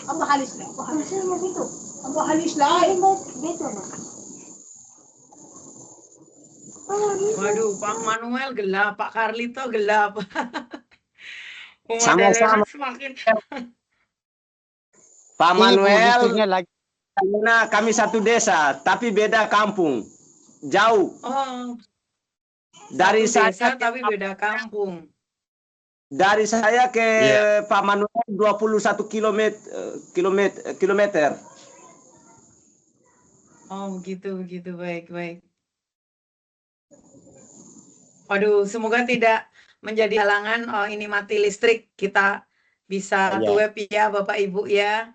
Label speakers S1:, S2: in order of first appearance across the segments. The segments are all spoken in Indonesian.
S1: Apa halis lah? Apa halis lah itu? Apa halis lah? Betul, Mak.
S2: Waduh, Pak Manuel gelap, Pak Carlito gelap.
S3: Sama-sama.
S2: Pemodelan semakin.
S3: Pak
S4: Ini Bu,
S3: Manuel,
S4: listriknya lagi.
S3: karena kami satu desa, tapi beda kampung. Jauh.
S2: Oh,
S3: Dari
S2: satu
S3: saya
S2: desa
S3: ke,
S2: tapi beda kampung.
S3: dari saya ke
S4: Iya.
S3: Pak Manuel 21 kilometer.
S2: Oh, begitu, baik, baik. Waduh, semoga tidak menjadi halangan. Oh, ini mati listrik, kita bisa
S4: Iya.
S2: web ya, Bapak Ibu ya.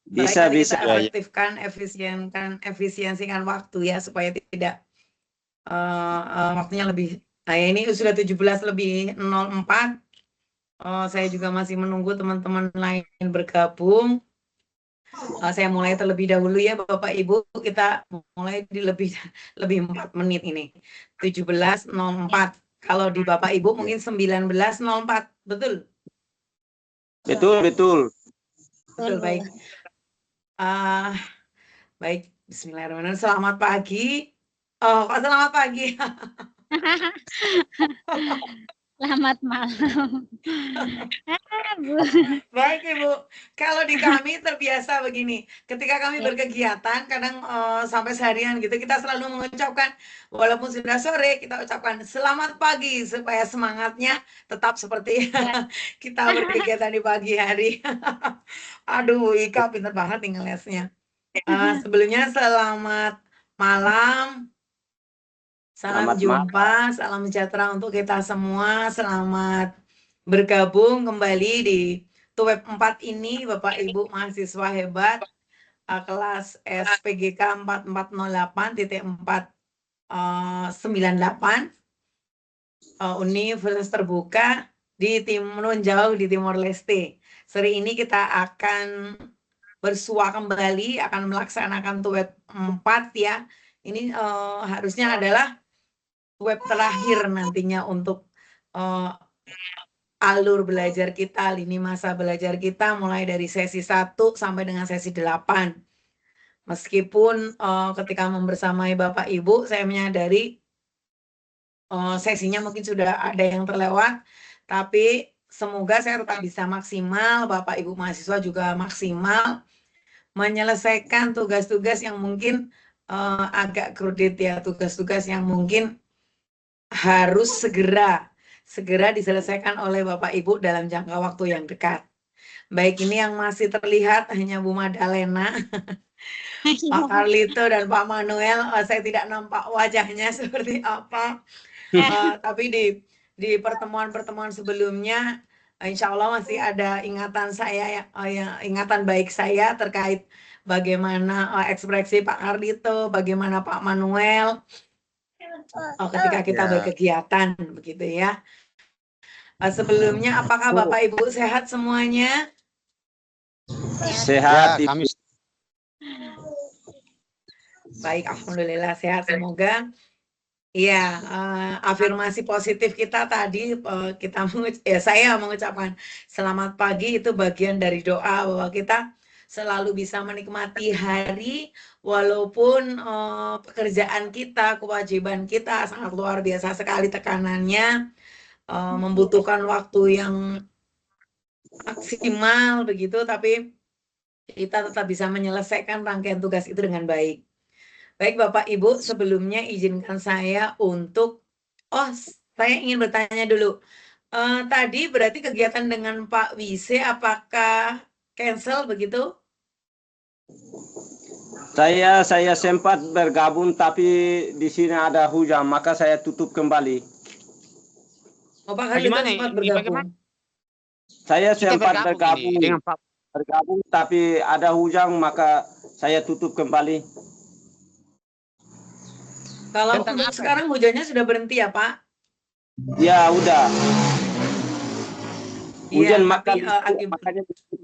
S3: Bisa,
S2: Baik, nanti
S3: bisa.
S2: kita efektifkan, efisiensikan waktu ya, supaya tidak waktunya lebih. Nah, ini sudah 17 lebih 04. Saya juga masih menunggu teman-teman lain bergabung. Saya mulai terlebih dahulu ya Bapak Ibu, kita mulai di lebih 4 menit ini. 17.04. Kalau di Bapak Ibu mungkin 19.04. Betul?
S3: Betul.
S2: Baik. Baik, bismillahirrahmanirrahim. Selamat pagi. Oh, kok selamat pagi?
S5: Selamat malam. Bu.
S2: Baik Ibu, kalau di kami terbiasa begini, ketika kami berkegiatan, kadang sampai seharian gitu, kita selalu mengucapkan, walaupun sudah sore, kita ucapkan selamat pagi, supaya semangatnya tetap seperti kita berkegiatan di pagi hari. Aduh, Ika pinter banget nih ngelesnya. Sebelumnya selamat malam. Salam jumpa, salam sejahtera untuk kita semua. Selamat bergabung kembali di Tuweb 4 ini, Bapak Ibu mahasiswa hebat kelas SPGK 4408.498 Universitas Terbuka di Timur Jauh di Timor Leste. Sore ini kita akan bersua kembali, akan melaksanakan Tuweb 4 ya. Ini harusnya adalah web terakhir nantinya untuk alur belajar kita, lini masa belajar kita mulai dari sesi 1 sampai dengan sesi 8. Meskipun ketika membersamai Bapak Ibu, saya menyadari sesinya mungkin sudah ada yang terlewat, tapi semoga saya tetap bisa maksimal, Bapak Ibu mahasiswa juga maksimal menyelesaikan tugas-tugas yang mungkin agak kredit ya, tugas-tugas yang mungkin harus segera diselesaikan oleh Bapak Ibu dalam jangka waktu yang dekat. Baik, ini yang masih terlihat hanya Bu Madalena, Pak Carlito dan Pak Manuel. Saya tidak nampak wajahnya seperti apa. Tapi di pertemuan-pertemuan sebelumnya, insya Allah masih ada ingatan saya, ingatan baik saya terkait bagaimana ekspresi Pak Carlito, bagaimana Pak Manuel, ketika kita berkegiatan begitu ya. Sebelumnya apakah Bapak Ibu sehat semuanya?
S3: Sehat.
S4: Ya, kami
S2: Baik, alhamdulillah sehat. Semoga ya afirmasi positif kita tadi saya mengucapkan selamat pagi itu bagian dari doa bahwa kita selalu bisa menikmati hari walaupun pekerjaan kita, kewajiban kita sangat luar biasa sekali tekanannya, membutuhkan waktu yang maksimal begitu, tapi kita tetap bisa menyelesaikan rangkaian tugas itu dengan baik. Baik Bapak Ibu, sebelumnya izinkan saya untuk saya ingin bertanya dulu. Tadi berarti kegiatan dengan Pak Wise apakah cancel begitu?
S3: Saya sempat bergabung tapi di sini ada hujan maka saya tutup kembali.
S2: Pak Carlito sempat bergabung.
S3: Saya sempat
S4: bergabung
S3: bergabung tapi ada hujan maka saya tutup kembali.
S2: Kalau untuk sekarang hujannya sudah berhenti ya Pak?
S3: Ya udah. Hujan
S2: makanya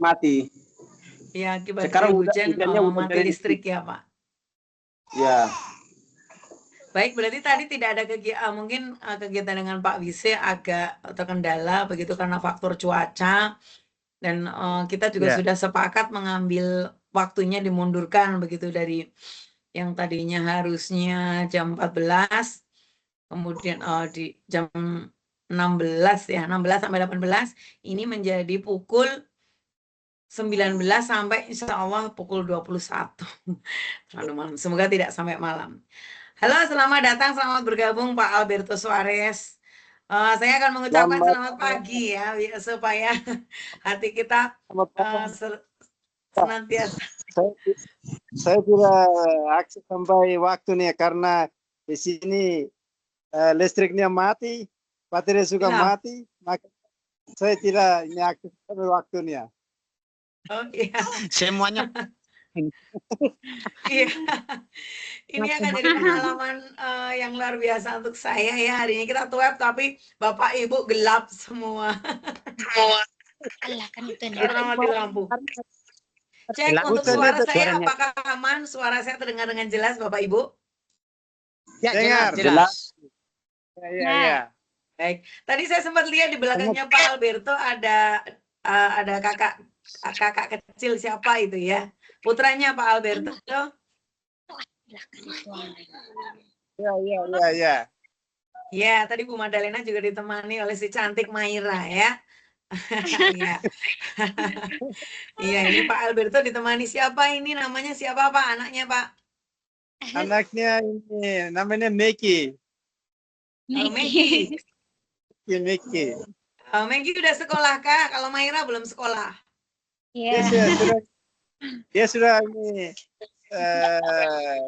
S3: mati.
S2: Ya, akibat
S3: sekarang
S2: hujan mati listrik ya Pak.
S3: Ya.
S2: Baik, berarti tadi tidak ada kegiatan dengan Pak Wise agak terkendala begitu karena faktor cuaca. Dan kita juga
S4: Ya.
S2: sudah sepakat mengambil waktunya dimundurkan begitu dari yang tadinya harusnya jam 14, kemudian di jam 16 ya, 16 sampai 18, ini menjadi pukul 19 sampai insya Allah pukul 21. Terlalu malam. Semoga tidak sampai malam. Halo, selamat datang, selamat bergabung Pak Alberto Suarez. Saya akan mengucapkan selamat pagi ya, supaya hati kita senantiasa.
S4: Saya tidak akses sampai waktunya karena di sini listriknya mati, baterai juga
S2: Ya.
S4: mati, maka saya tidak ini akses sampai waktunya.
S2: Oh iya.
S6: Semuanya
S2: Iya. Ini akan jadi pengalaman yang luar biasa untuk saya ya. Hari ini kita web tapi Bapak Ibu gelap semua.
S5: Allah kan itu nih.
S2: Karena mati lampu. Cek untuk suara saya apakah aman? Suara saya terdengar dengan jelas Bapak Ibu?
S6: ya
S4: Dengar.
S6: jelas.
S4: Ya.
S2: Baik. Tadi saya sempat lihat di belakangnya Pak Alberto ada kakak kecil siapa itu ya? Putranya Pak Alberto.
S4: Ya.
S2: Ya, tadi Bu Madalena juga ditemani oleh si cantik Maira ya. Iya. Iya, ini Pak Alberto ditemani siapa ini? Namanya siapa Pak? Anaknya Pak?
S4: Anaknya ini namanya Meki.
S2: Meki.
S4: Meki.
S2: Meki udah sekolah kah? Kalau Maira belum sekolah.
S5: Iya.
S4: Dia sudah ini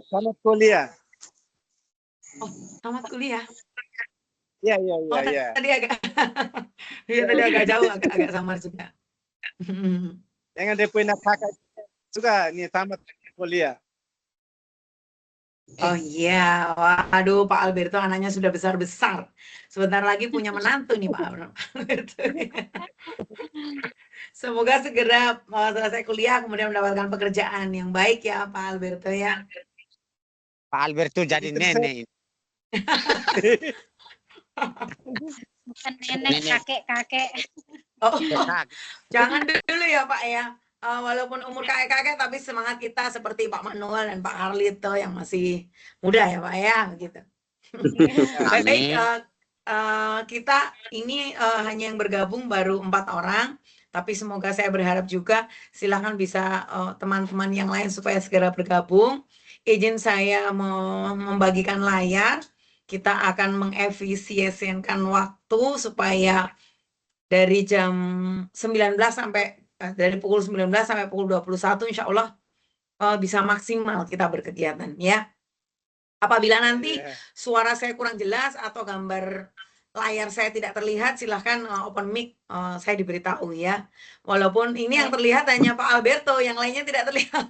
S4: tamat kuliah.
S2: Oh, tamat kuliah.
S4: Ya.
S2: Tadi agak iya, tadi agak jauh, agak samar juga.
S4: Dengan dia punya kakak juga ini tamat kuliah.
S2: Oh iya, waduh Pak Alberto anaknya sudah besar-besar. Sebentar lagi punya menantu nih Pak Alberto. Semoga segera selesai kuliah kemudian mendapatkan pekerjaan yang baik ya Pak Alberto ya.
S6: Pak Alberto jadi nenek.
S5: Bukan nenek, kakek.
S2: Oh, jangan dulu ya Pak ya. Walaupun umur kakek-kakek tapi semangat kita seperti Pak Manuel dan Pak Harlito yang masih muda ya Pak ya begitu. Baik, kita ini hanya yang bergabung baru 4 orang, tapi semoga saya berharap juga silahkan bisa teman-teman yang lain supaya segera bergabung. Izin saya membagikan layar, kita akan mengefisienkan waktu supaya dari jam 19 sampai dari pukul 19 sampai pukul 21 insya Allah bisa maksimal kita berkegiatan ya. Apabila nanti suara saya kurang jelas atau gambar layar saya tidak terlihat, silahkan open mic, saya diberitahu ya. Walaupun ini yang terlihat hanya Pak Alberto, yang lainnya tidak terlihat.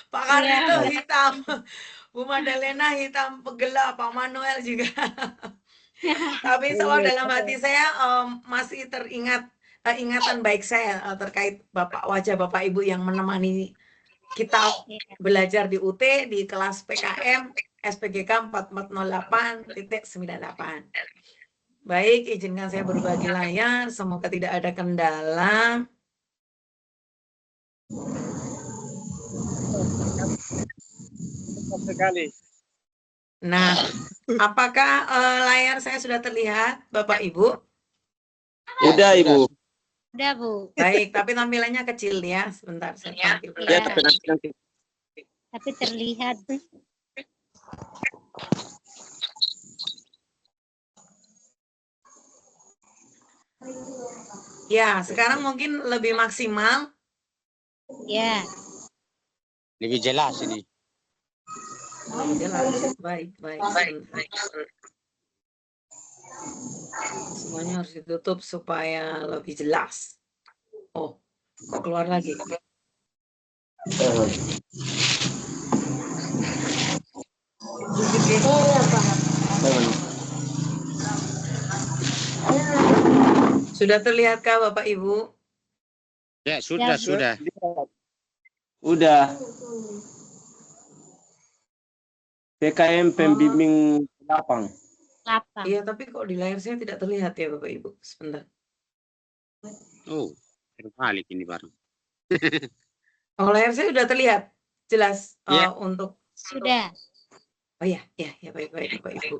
S2: Pak Carlito hitam, Bu Madalena hitam gelap, Pak Manuel juga. Tapi selalu dalam hati saya masih teringat ingatan baik saya terkait wajah Bapak Ibu yang menemani kita belajar di UT di kelas PKM SPGK 4408.98. Baik, izinkan saya berbagi layar, semoga tidak ada kendala.
S4: Sekali.
S2: Nah, apakah layar saya sudah terlihat, Bapak Ibu?
S3: Udah Ibu.
S5: Udah, Bu.
S2: Baik, tapi tampilannya kecil ya. Sebentar, saya tampil.
S3: Ya,
S5: Tapi terlihat.
S2: Ya, sekarang mungkin lebih maksimal.
S5: Ya.
S6: Lebih jelas ini.
S2: Jelas. Baik. Semuanya harus ditutup supaya lebih jelas. Oh, kok keluar lagi? Sudah terlihatkah Bapak Ibu?
S6: Ya, sudah.
S3: Udah. PKM pembimbing lapang.
S5: Lapang.
S2: Iya, tapi kok di layar saya tidak terlihat ya Bapak Ibu. Sebentar.
S6: Oh, Terbalik ini baru.
S2: Oh, layar saya sudah terlihat jelas
S6: Iya.
S2: untuk.
S5: Sudah.
S2: Oh ya, ya baik Bapak Ibu.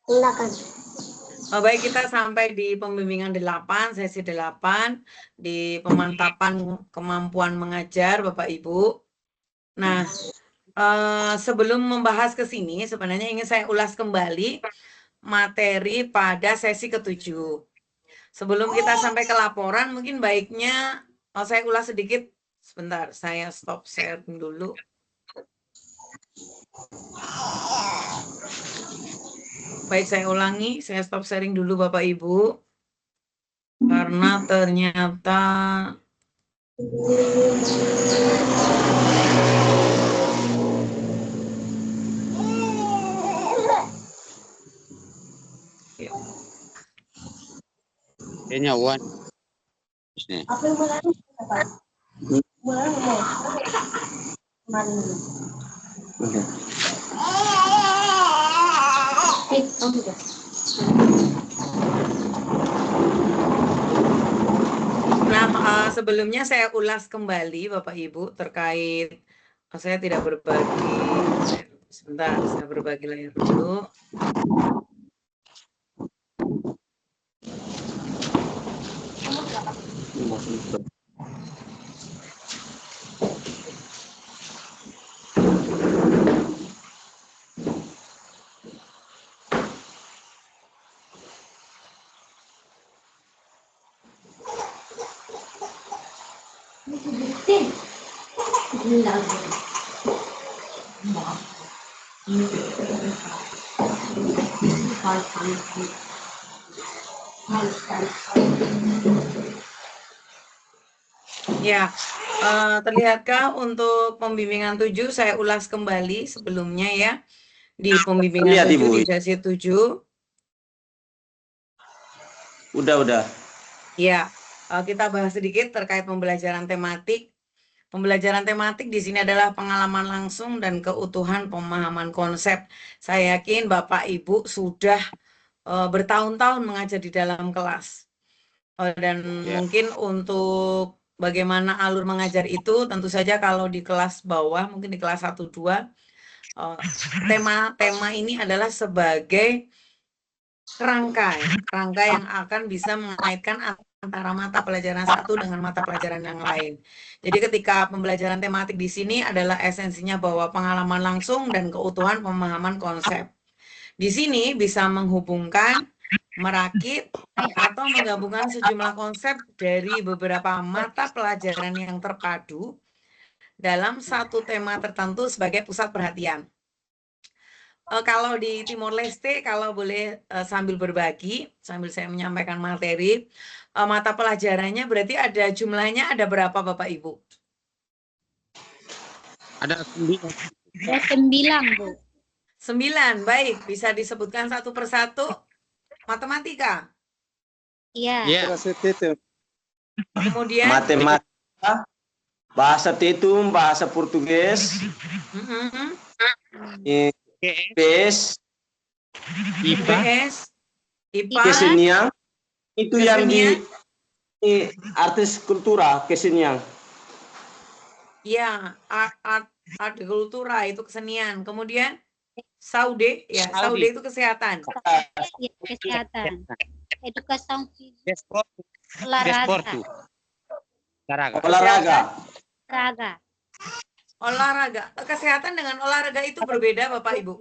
S1: Silakan.
S2: Oh, baik, kita sampai di pembimbingan 8, sesi 8, di pemantapan kemampuan mengajar Bapak Ibu. Nah, sebelum membahas ke sini, sebenarnya ingin saya ulas kembali materi pada sesi ke-7. Sebelum kita sampai ke laporan, mungkin baiknya saya ulas sedikit. Sebentar, saya stop sharing dulu. Baik, saya ulangi, saya stop sharing dulu Bapak Ibu. Karena ternyata
S6: Kayaknya Wan. Sini.
S1: Apa yang menarik? Menarik. Kemarin.
S2: Nah, sebelumnya saya ulas kembali Bapak Ibu terkait saya tidak berbagi. Sebentar, saya berbagi layar dulu. Ya, terlihatkah untuk pembimbingan 7 saya ulas kembali sebelumnya ya. Di pembimbingan
S3: Lihat,
S2: 7
S3: Ibu.
S2: di sesi 7.
S3: Udah.
S2: Ya, kita bahas sedikit terkait pembelajaran tematik. Pembelajaran tematik di sini adalah pengalaman langsung dan keutuhan pemahaman konsep. Saya yakin Bapak Ibu sudah bertahun-tahun mengajar di dalam kelas. Dan mungkin untuk bagaimana alur mengajar itu, tentu saja kalau di kelas bawah, mungkin di kelas 1-2, tema ini adalah sebagai kerangka yang akan bisa mengaitkan antara mata pelajaran satu dengan mata pelajaran yang lain. Jadi ketika pembelajaran tematik di sini adalah esensinya bahwa pengalaman langsung dan keutuhan pemahaman konsep. Di sini bisa menghubungkan, merakit, atau menggabungkan sejumlah konsep dari beberapa mata pelajaran yang terpadu dalam satu tema tertentu sebagai pusat perhatian. Kalau di Timor Leste, kalau boleh sambil berbagi, sambil saya menyampaikan materi, mata pelajarannya berarti ada jumlahnya ada berapa Bapak Ibu?
S6: Ada 9.
S5: Ada 9, Bu.
S2: 9, baik. Bisa disebutkan satu persatu? Matematika.
S5: Iya.
S6: Iya.
S2: Kemudian?
S3: Matematika, bahasa Tetum, bahasa Portugis, IPS,
S2: IPS, IPA,
S3: kesenian, itu yang
S2: kesenian.
S3: di artis kultura, kesenian.
S2: Ya, art kultura itu kesenian. Kemudian Saude, ya, Saude itu kesehatan.
S5: Ya, kesehatan. Edukasi fisik.
S6: Desportu.
S5: Olahraga.
S3: Olahraga.
S2: Kesehatan dengan olahraga itu berbeda Bapak Ibu.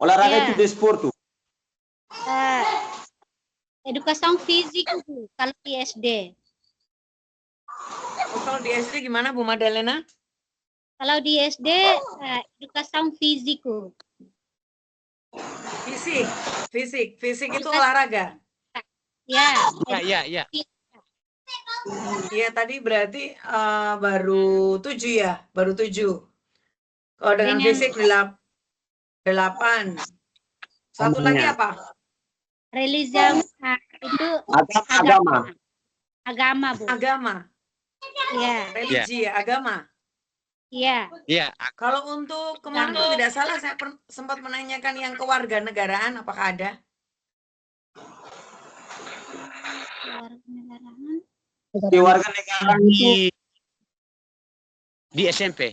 S3: Olahraga
S5: Ya.
S3: itu desportu.
S5: Edukasi fisik itu kalau di SD.
S2: Kalau di SD gimana Bu Madalena?
S5: Kalau di SD edukasi fisik.
S2: Fisik itu olahraga.
S5: Ya.
S6: Iya.
S2: Iya, tadi berarti baru 7 ya, baru 7. Kalau dengan fisik 8. Satu lagi apa?
S5: Religion itu
S3: Agama.
S5: agama, Bu.
S2: Agama.
S5: Ya.
S2: Religi, agama.
S5: Iya.
S6: Iya,
S2: Kalau untuk kemarin kalau tidak salah saya sempat menanyakan yang kewarganegaraan, apakah ada?
S5: Kewarganegaraan.
S3: Di warga negara itu
S6: di SMP.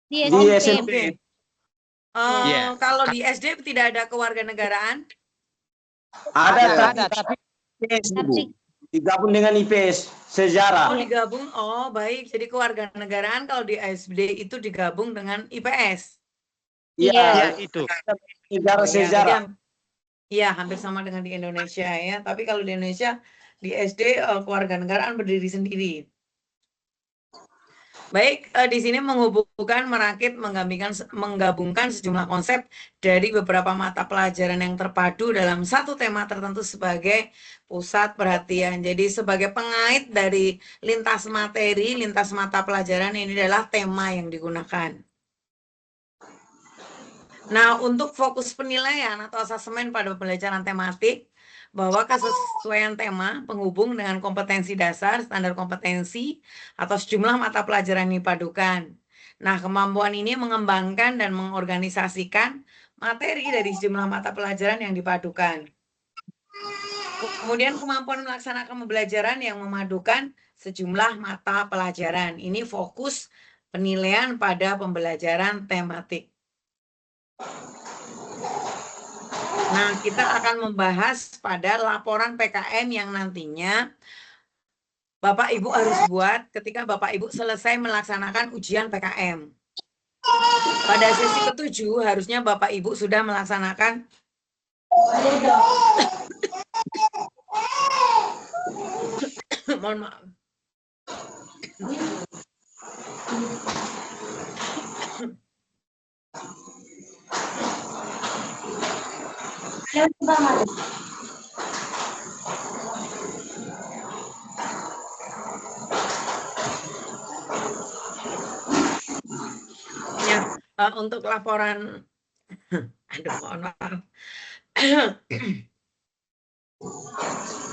S5: Di
S3: di
S5: SMP.
S3: SMP.
S6: Iya.
S2: Kalau di SD tidak ada kewarganegaraan?
S3: Ada tapi IPS, Bu.
S5: Tapi
S3: Digabung dengan IPS sejarah.
S2: Oh, digabung. Oh, baik. Jadi kewarganegaraan kalau di SD itu digabung dengan IPS.
S6: Iya,
S3: Iya,
S6: itu.
S3: negara sejarah.
S2: Iya, hampir sama dengan di Indonesia ya. Tapi kalau di Indonesia di SD kewarganegaraan berdiri sendiri. Baik, di sini menghubungkan, merakit, menggabungkan sejumlah konsep dari beberapa mata pelajaran yang terpadu dalam satu tema tertentu sebagai pusat perhatian. Jadi sebagai pengait dari lintas materi, lintas mata pelajaran, ini adalah tema yang digunakan. Nah, untuk fokus penilaian atau asesmen pada pembelajaran tematik, bahwa kesesuaian tema penghubung dengan kompetensi dasar, standar kompetensi, atau sejumlah mata pelajaran yang dipadukan. Nah, kemampuan ini mengembangkan dan mengorganisasikan materi dari sejumlah mata pelajaran yang dipadukan. Kemudian kemampuan melaksanakan pembelajaran yang memadukan sejumlah mata pelajaran. Ini fokus penilaian pada pembelajaran tematik. Nah, kita akan membahas pada laporan PKM yang nantinya Bapak Ibu harus buat ketika Bapak Ibu selesai melaksanakan ujian PKM. Pada sesi ke-7 harusnya Bapak Ibu sudah melaksanakan mohon maaf. Ya, untuk laporan aduh mohon maaf.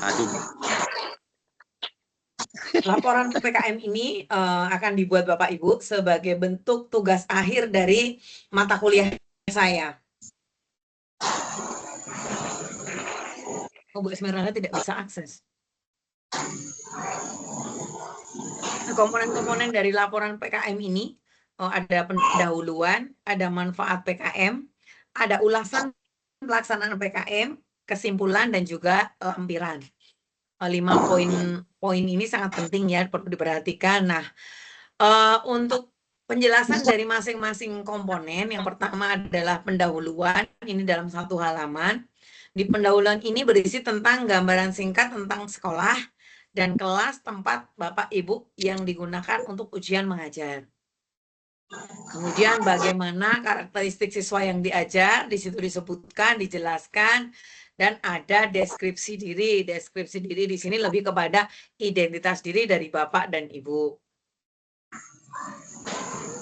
S6: Aduh.
S2: Laporan PKM ini akan dibuat Bapak Ibu sebagai bentuk tugas akhir dari mata kuliah saya. Bu Esmeralda tidak bisa akses. Komponen-komponen dari laporan PKM ini ada pendahuluan, ada manfaat PKM, ada ulasan pelaksanaan PKM, kesimpulan, dan juga lampiran. 5 poin ini sangat penting ya, perlu diperhatikan. Nah, untuk penjelasan dari masing-masing komponen, yang pertama adalah pendahuluan, ini dalam 1 halaman. Di pendahuluan ini berisi tentang gambaran singkat tentang sekolah dan kelas tempat Bapak Ibu yang digunakan untuk ujian mengajar. Kemudian bagaimana karakteristik siswa yang diajar, di situ disebutkan, dijelaskan, dan ada deskripsi diri. Deskripsi diri di sini lebih kepada identitas diri dari Bapak dan Ibu.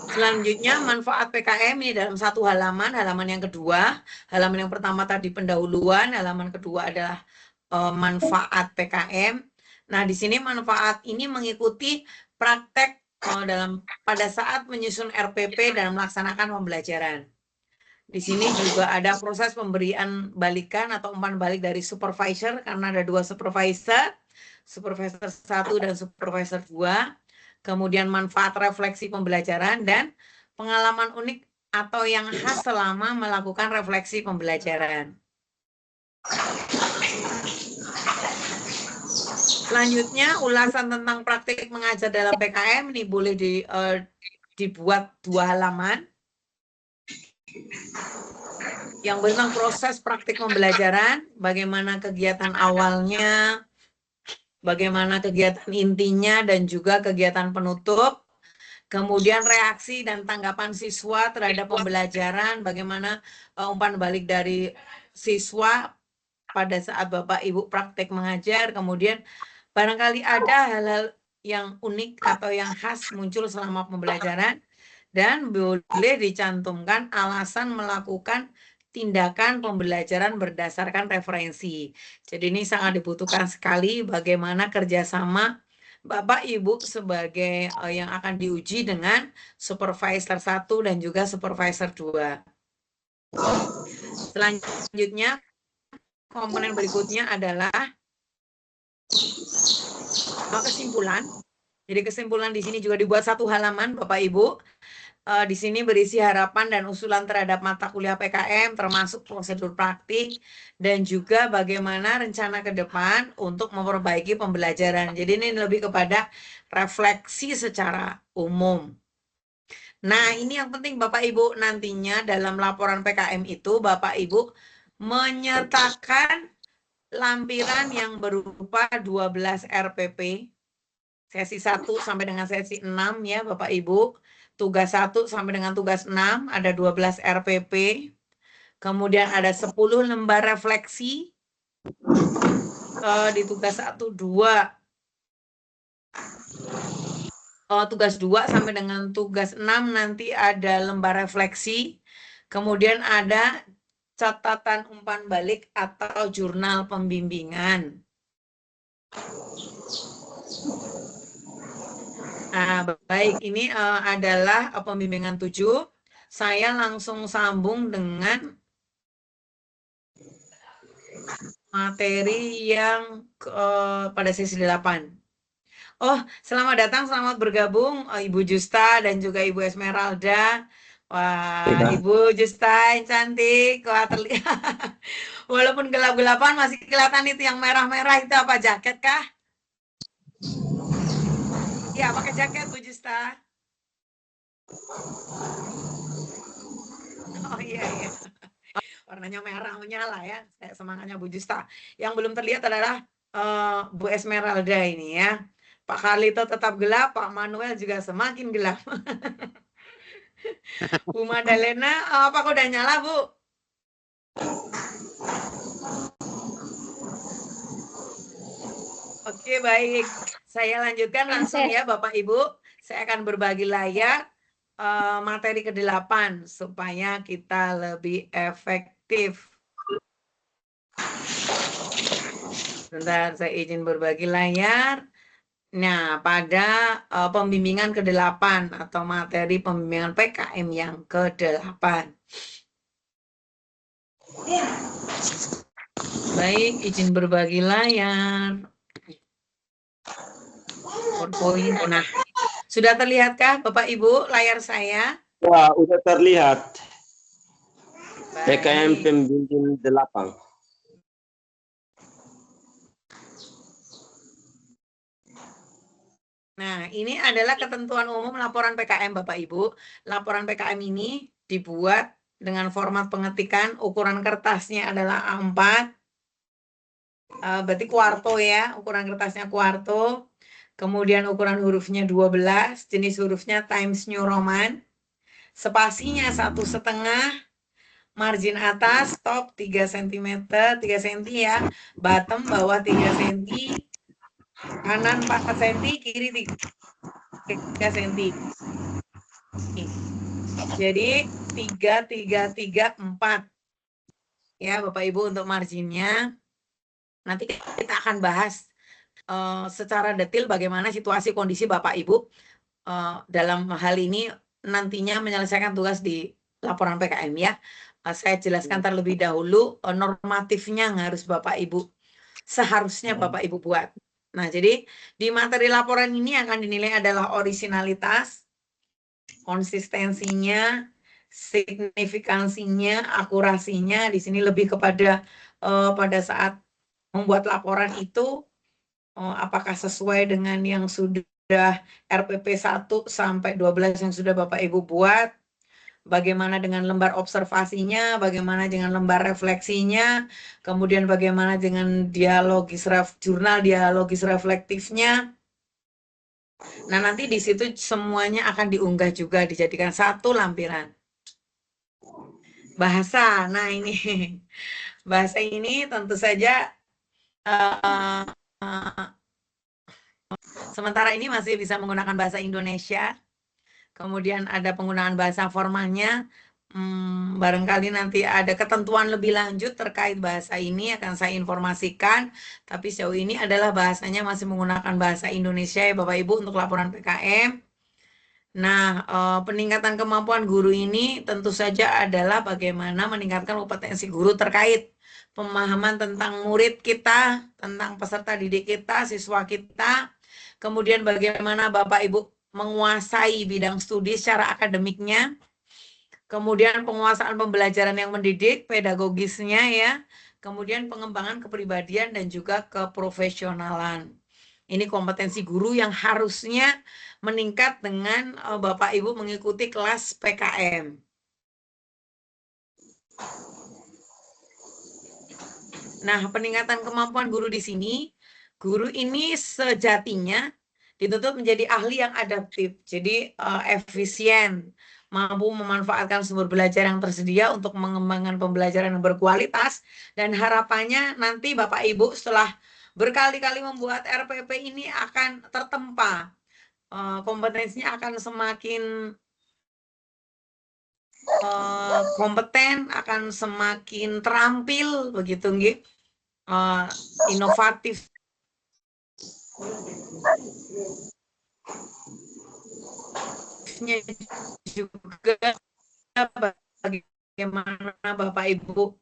S2: Selanjutnya manfaat PKM ini dalam 1 halaman, halaman yang kedua. Halaman yang pertama tadi pendahuluan, halaman kedua adalah manfaat PKM. Nah, di sini manfaat ini mengikuti praktek pada saat menyusun RPP dan melaksanakan pembelajaran. Di sini juga ada proses pemberian balikan atau umpan balik dari supervisor, karena ada 2 supervisor, supervisor 1 dan supervisor 2. Kemudian manfaat refleksi pembelajaran dan pengalaman unik atau yang khas selama melakukan refleksi pembelajaran. Selanjutnya, ulasan tentang praktik mengajar dalam PKM ini boleh dibuat 2 halaman. Yang tentang proses praktik pembelajaran, bagaimana kegiatan awalnya, bagaimana kegiatan intinya, dan juga kegiatan penutup. Kemudian reaksi dan tanggapan siswa terhadap pembelajaran, bagaimana umpan balik dari siswa pada saat Bapak Ibu praktek mengajar. Kemudian barangkali ada hal-hal yang unik atau yang khas muncul selama pembelajaran, dan boleh dicantumkan alasan melakukan tindakan pembelajaran berdasarkan referensi. Jadi ini sangat dibutuhkan sekali bagaimana kerjasama Bapak Ibu sebagai yang akan diuji dengan supervisor 1 dan juga supervisor 2. Selanjutnya, komponen berikutnya adalah kesimpulan. Jadi kesimpulan di sini juga dibuat 1 halaman, Bapak Ibu. Di sini berisi harapan dan usulan terhadap mata kuliah PKM, termasuk prosedur praktik, dan juga bagaimana rencana ke depan untuk memperbaiki pembelajaran. Jadi ini lebih kepada refleksi secara umum. Nah, ini yang penting Bapak Ibu, nantinya dalam laporan PKM itu Bapak Ibu menyertakan lampiran yang berupa 12 RPP, sesi 1 sampai dengan sesi 6 ya Bapak Ibu. Tugas 1 sampai dengan tugas 6 ada 12 RPP. Kemudian ada 10 lembar refleksi. Di tugas 1, 2. Tugas 2 sampai dengan tugas 6 nanti ada lembar refleksi. Kemudian ada catatan umpan balik atau jurnal pembimbingan. Nah, baik, ini adalah pembimbingan 7. Saya langsung sambung dengan materi yang pada sesi 8. Oh, selamat datang, selamat bergabung Ibu Justa dan juga Ibu Esmeralda. Wah, Ibu Justa yang cantik, wah terlihat. Walaupun gelap-gelapan masih kelihatan itu yang merah-merah itu apa, jaket kah? Ya, pakai jaket Bu Justa. Oh iya, iya. Warnanya merah menyala ya, semangatnya Bu Justa. Yang belum terlihat adalah Bu Esmeralda ini ya. Pak Carlito tetap gelap, Pak Manuel juga semakin gelap. Bu Madalena, apakah udah nyala Bu? Oke, baik. Saya lanjutkan langsung ya Bapak Ibu. Saya akan berbagi layar materi ke-8 supaya kita lebih efektif. Sebentar, saya izin berbagi layar. Nah, pada pembimbingan ke-8 atau materi pembimbingan PKM yang ke-8. Baik, izin berbagi layar. PowerPoint. Nah, sudah terlihatkah Bapak Ibu layar saya?
S3: Wah, udah terlihat.
S2: Baik.
S3: PKM pembimbing 8.
S2: Nah, ini adalah ketentuan umum laporan PKM Bapak Ibu. Laporan PKM ini dibuat dengan format pengetikan, ukuran kertasnya adalah A4. Berarti kuarto ya, ukuran kertasnya kuarto. Kemudian ukuran hurufnya 12, jenis hurufnya Times New Roman. Spasinya 1,5, margin atas, top 3 cm, 3 cm ya. Bottom bawah 3 cm, kanan 4 cm, kiri 3 cm. Jadi 3, 3, 3, 4. Ya Bapak Ibu untuk marginnya. Nanti kita akan bahas secara detail bagaimana situasi kondisi Bapak Ibu dalam hal ini nantinya menyelesaikan tugas di laporan PKM ya. Saya jelaskan terlebih dahulu normatifnya yang harus Bapak Ibu seharusnya Bapak Ibu buat. Nah, jadi di materi laporan ini akan dinilai adalah orisinalitas, konsistensinya, signifikansinya, akurasinya. Di sini lebih kepada pada saat membuat laporan itu apakah sesuai dengan yang sudah RPP 1 sampai 12 yang sudah Bapak Ibu buat, bagaimana dengan lembar observasinya, bagaimana dengan lembar refleksinya, kemudian bagaimana dengan jurnal dialogis reflektifnya. Nah, nanti di situ semuanya akan diunggah juga, dijadikan satu lampiran. Bahasa, nah ini bahasa ini tentu saja sementara ini masih bisa menggunakan bahasa Indonesia. Kemudian ada penggunaan bahasa formalnya, barangkali nanti ada ketentuan lebih lanjut terkait bahasa ini akan saya informasikan. Tapi sejauh ini adalah bahasanya masih menggunakan bahasa Indonesia ya Bapak Ibu untuk laporan PKM. Nah, peningkatan kemampuan guru ini tentu saja adalah bagaimana meningkatkan kompetensi guru terkait pemahaman tentang murid kita, tentang peserta didik kita, siswa kita, kemudian bagaimana Bapak Ibu menguasai bidang studi secara akademiknya, kemudian penguasaan pembelajaran yang mendidik, pedagogisnya ya, kemudian pengembangan kepribadian dan juga keprofesionalan. Ini kompetensi guru yang harusnya meningkat dengan Bapak Ibu mengikuti kelas PKM. Nah, peningkatan kemampuan guru di sini, guru ini sejatinya dituntut menjadi ahli yang adaptif, jadi efisien, mampu memanfaatkan sumber belajar yang tersedia untuk mengembangkan pembelajaran yang berkualitas, dan harapannya nanti Bapak Ibu setelah berkali-kali membuat RPP ini akan tertempa, kompetensinya akan semakin kompeten, akan semakin terampil begitu nggih, inovatif. Juga bagaimana Bapak Ibu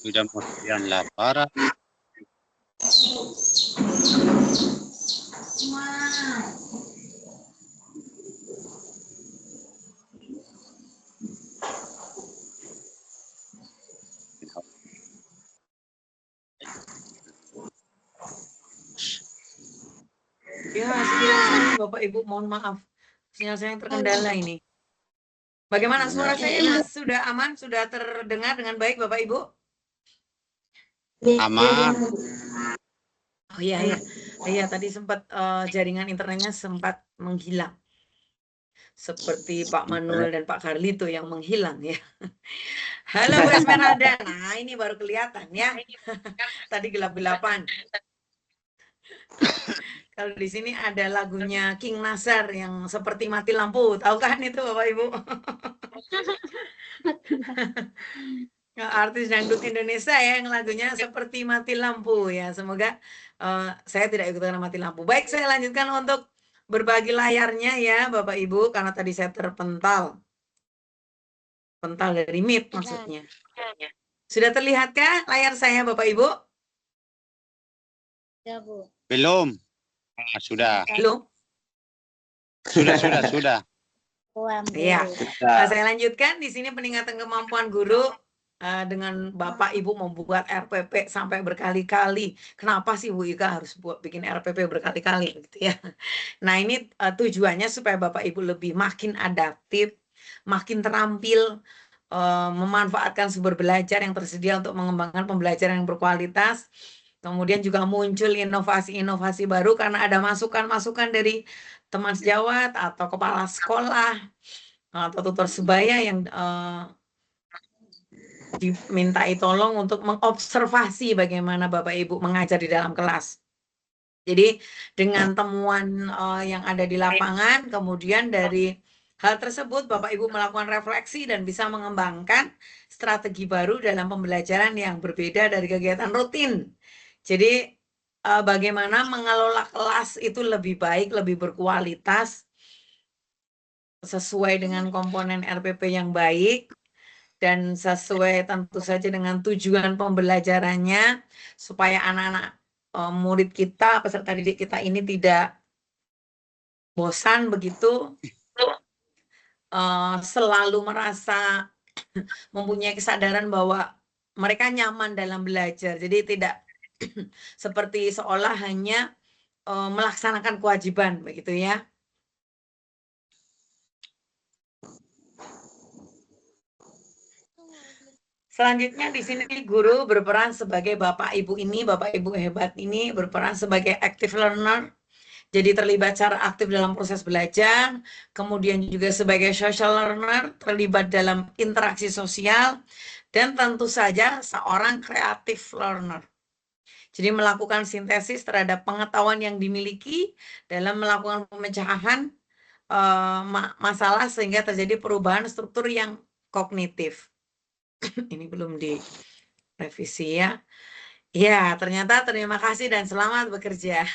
S6: Sudah kemudian lapar.
S2: ya sinyal saya Bapak Ibu mohon maaf, sinyal saya yang terkendala ini. Bagaimana suara saya sudah aman, sudah terdengar dengan baik Bapak Ibu?
S6: Aman.
S2: Oh iya ya, iya tadi sempat jaringan internetnya sempat menghilang, seperti Pak Manuel dan Pak Carlito yang menghilang ya. Halo Bu Esmeralda, nah ini baru kelihatan ya. Tadi gelap-gelapan. Kalau di sini ada lagunya King Nasar yang seperti mati lampu, tahu kan itu Bapak Ibu? Artis dangdut Indonesia ya yang lagunya seperti mati lampu ya. Semoga saya tidak ikutan mati lampu. Baik, saya lanjutkan untuk berbagi layarnya ya Bapak Ibu, karena tadi saya terpental dari Meet maksudnya. Sudah terlihatkah layar saya Bapak Ibu?
S5: Ya, Bu.
S6: Belum. Sudah.
S2: Belum?
S6: Sudah.
S2: Iya. Nah, saya lanjutkan di sini peningkatan kemampuan guru dengan Bapak Ibu membuat RPP sampai berkali-kali. Kenapa sih Bu Ika harus bikin RPP berkali-kali gitu ya? Nah, ini tujuannya supaya Bapak Ibu lebih makin adaptif, makin terampil, memanfaatkan sumber belajar yang tersedia untuk mengembangkan pembelajaran yang berkualitas. Kemudian juga muncul inovasi-inovasi baru karena ada masukan-masukan dari teman sejawat atau kepala sekolah atau tutor sebaya yang dimintai tolong untuk mengobservasi bagaimana Bapak Ibu mengajar di dalam kelas. Jadi dengan temuan yang ada di lapangan, kemudian dari hal tersebut Bapak Ibu melakukan refleksi dan bisa mengembangkan strategi baru dalam pembelajaran yang berbeda dari kegiatan rutin. Jadi bagaimana mengelola kelas itu lebih baik, lebih berkualitas, sesuai dengan komponen RPP yang baik, dan sesuai tentu saja dengan tujuan pembelajarannya, supaya anak-anak murid kita, peserta didik kita ini tidak bosan begitu, selalu merasa mempunyai kesadaran bahwa mereka nyaman dalam belajar. Jadi tidak seperti seolah hanya melaksanakan kewajiban, begitu ya. Selanjutnya di sini guru berperan sebagai Bapak Ibu ini, Bapak Ibu hebat ini berperan sebagai active learner. Jadi terlibat secara aktif dalam proses belajar, kemudian juga sebagai social learner, terlibat dalam interaksi sosial, dan tentu saja seorang creative learner. Jadi melakukan sintesis terhadap pengetahuan yang dimiliki dalam melakukan pemecahan masalah sehingga terjadi perubahan struktur yang kognitif. Ini belum direvisi ya. Ya, ternyata terima kasih dan selamat bekerja.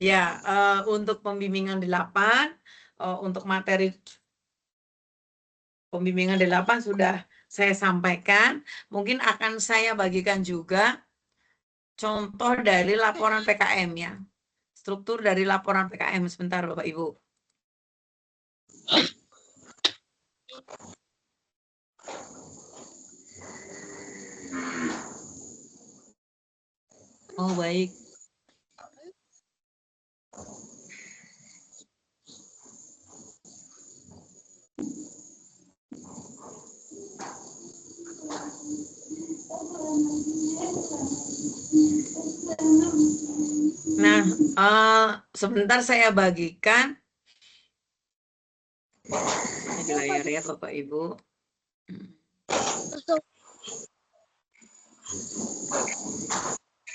S2: Ya, untuk pembimbingan 8, untuk materi pembimbingan 8 sudah saya sampaikan. Mungkin akan saya bagikan juga contoh dari laporan PKM ya. Struktur dari laporan PKM sebentar Bapak Ibu. Oh, baik. Nah, sebentar saya bagikan ini di layar ya Bapak Ibu.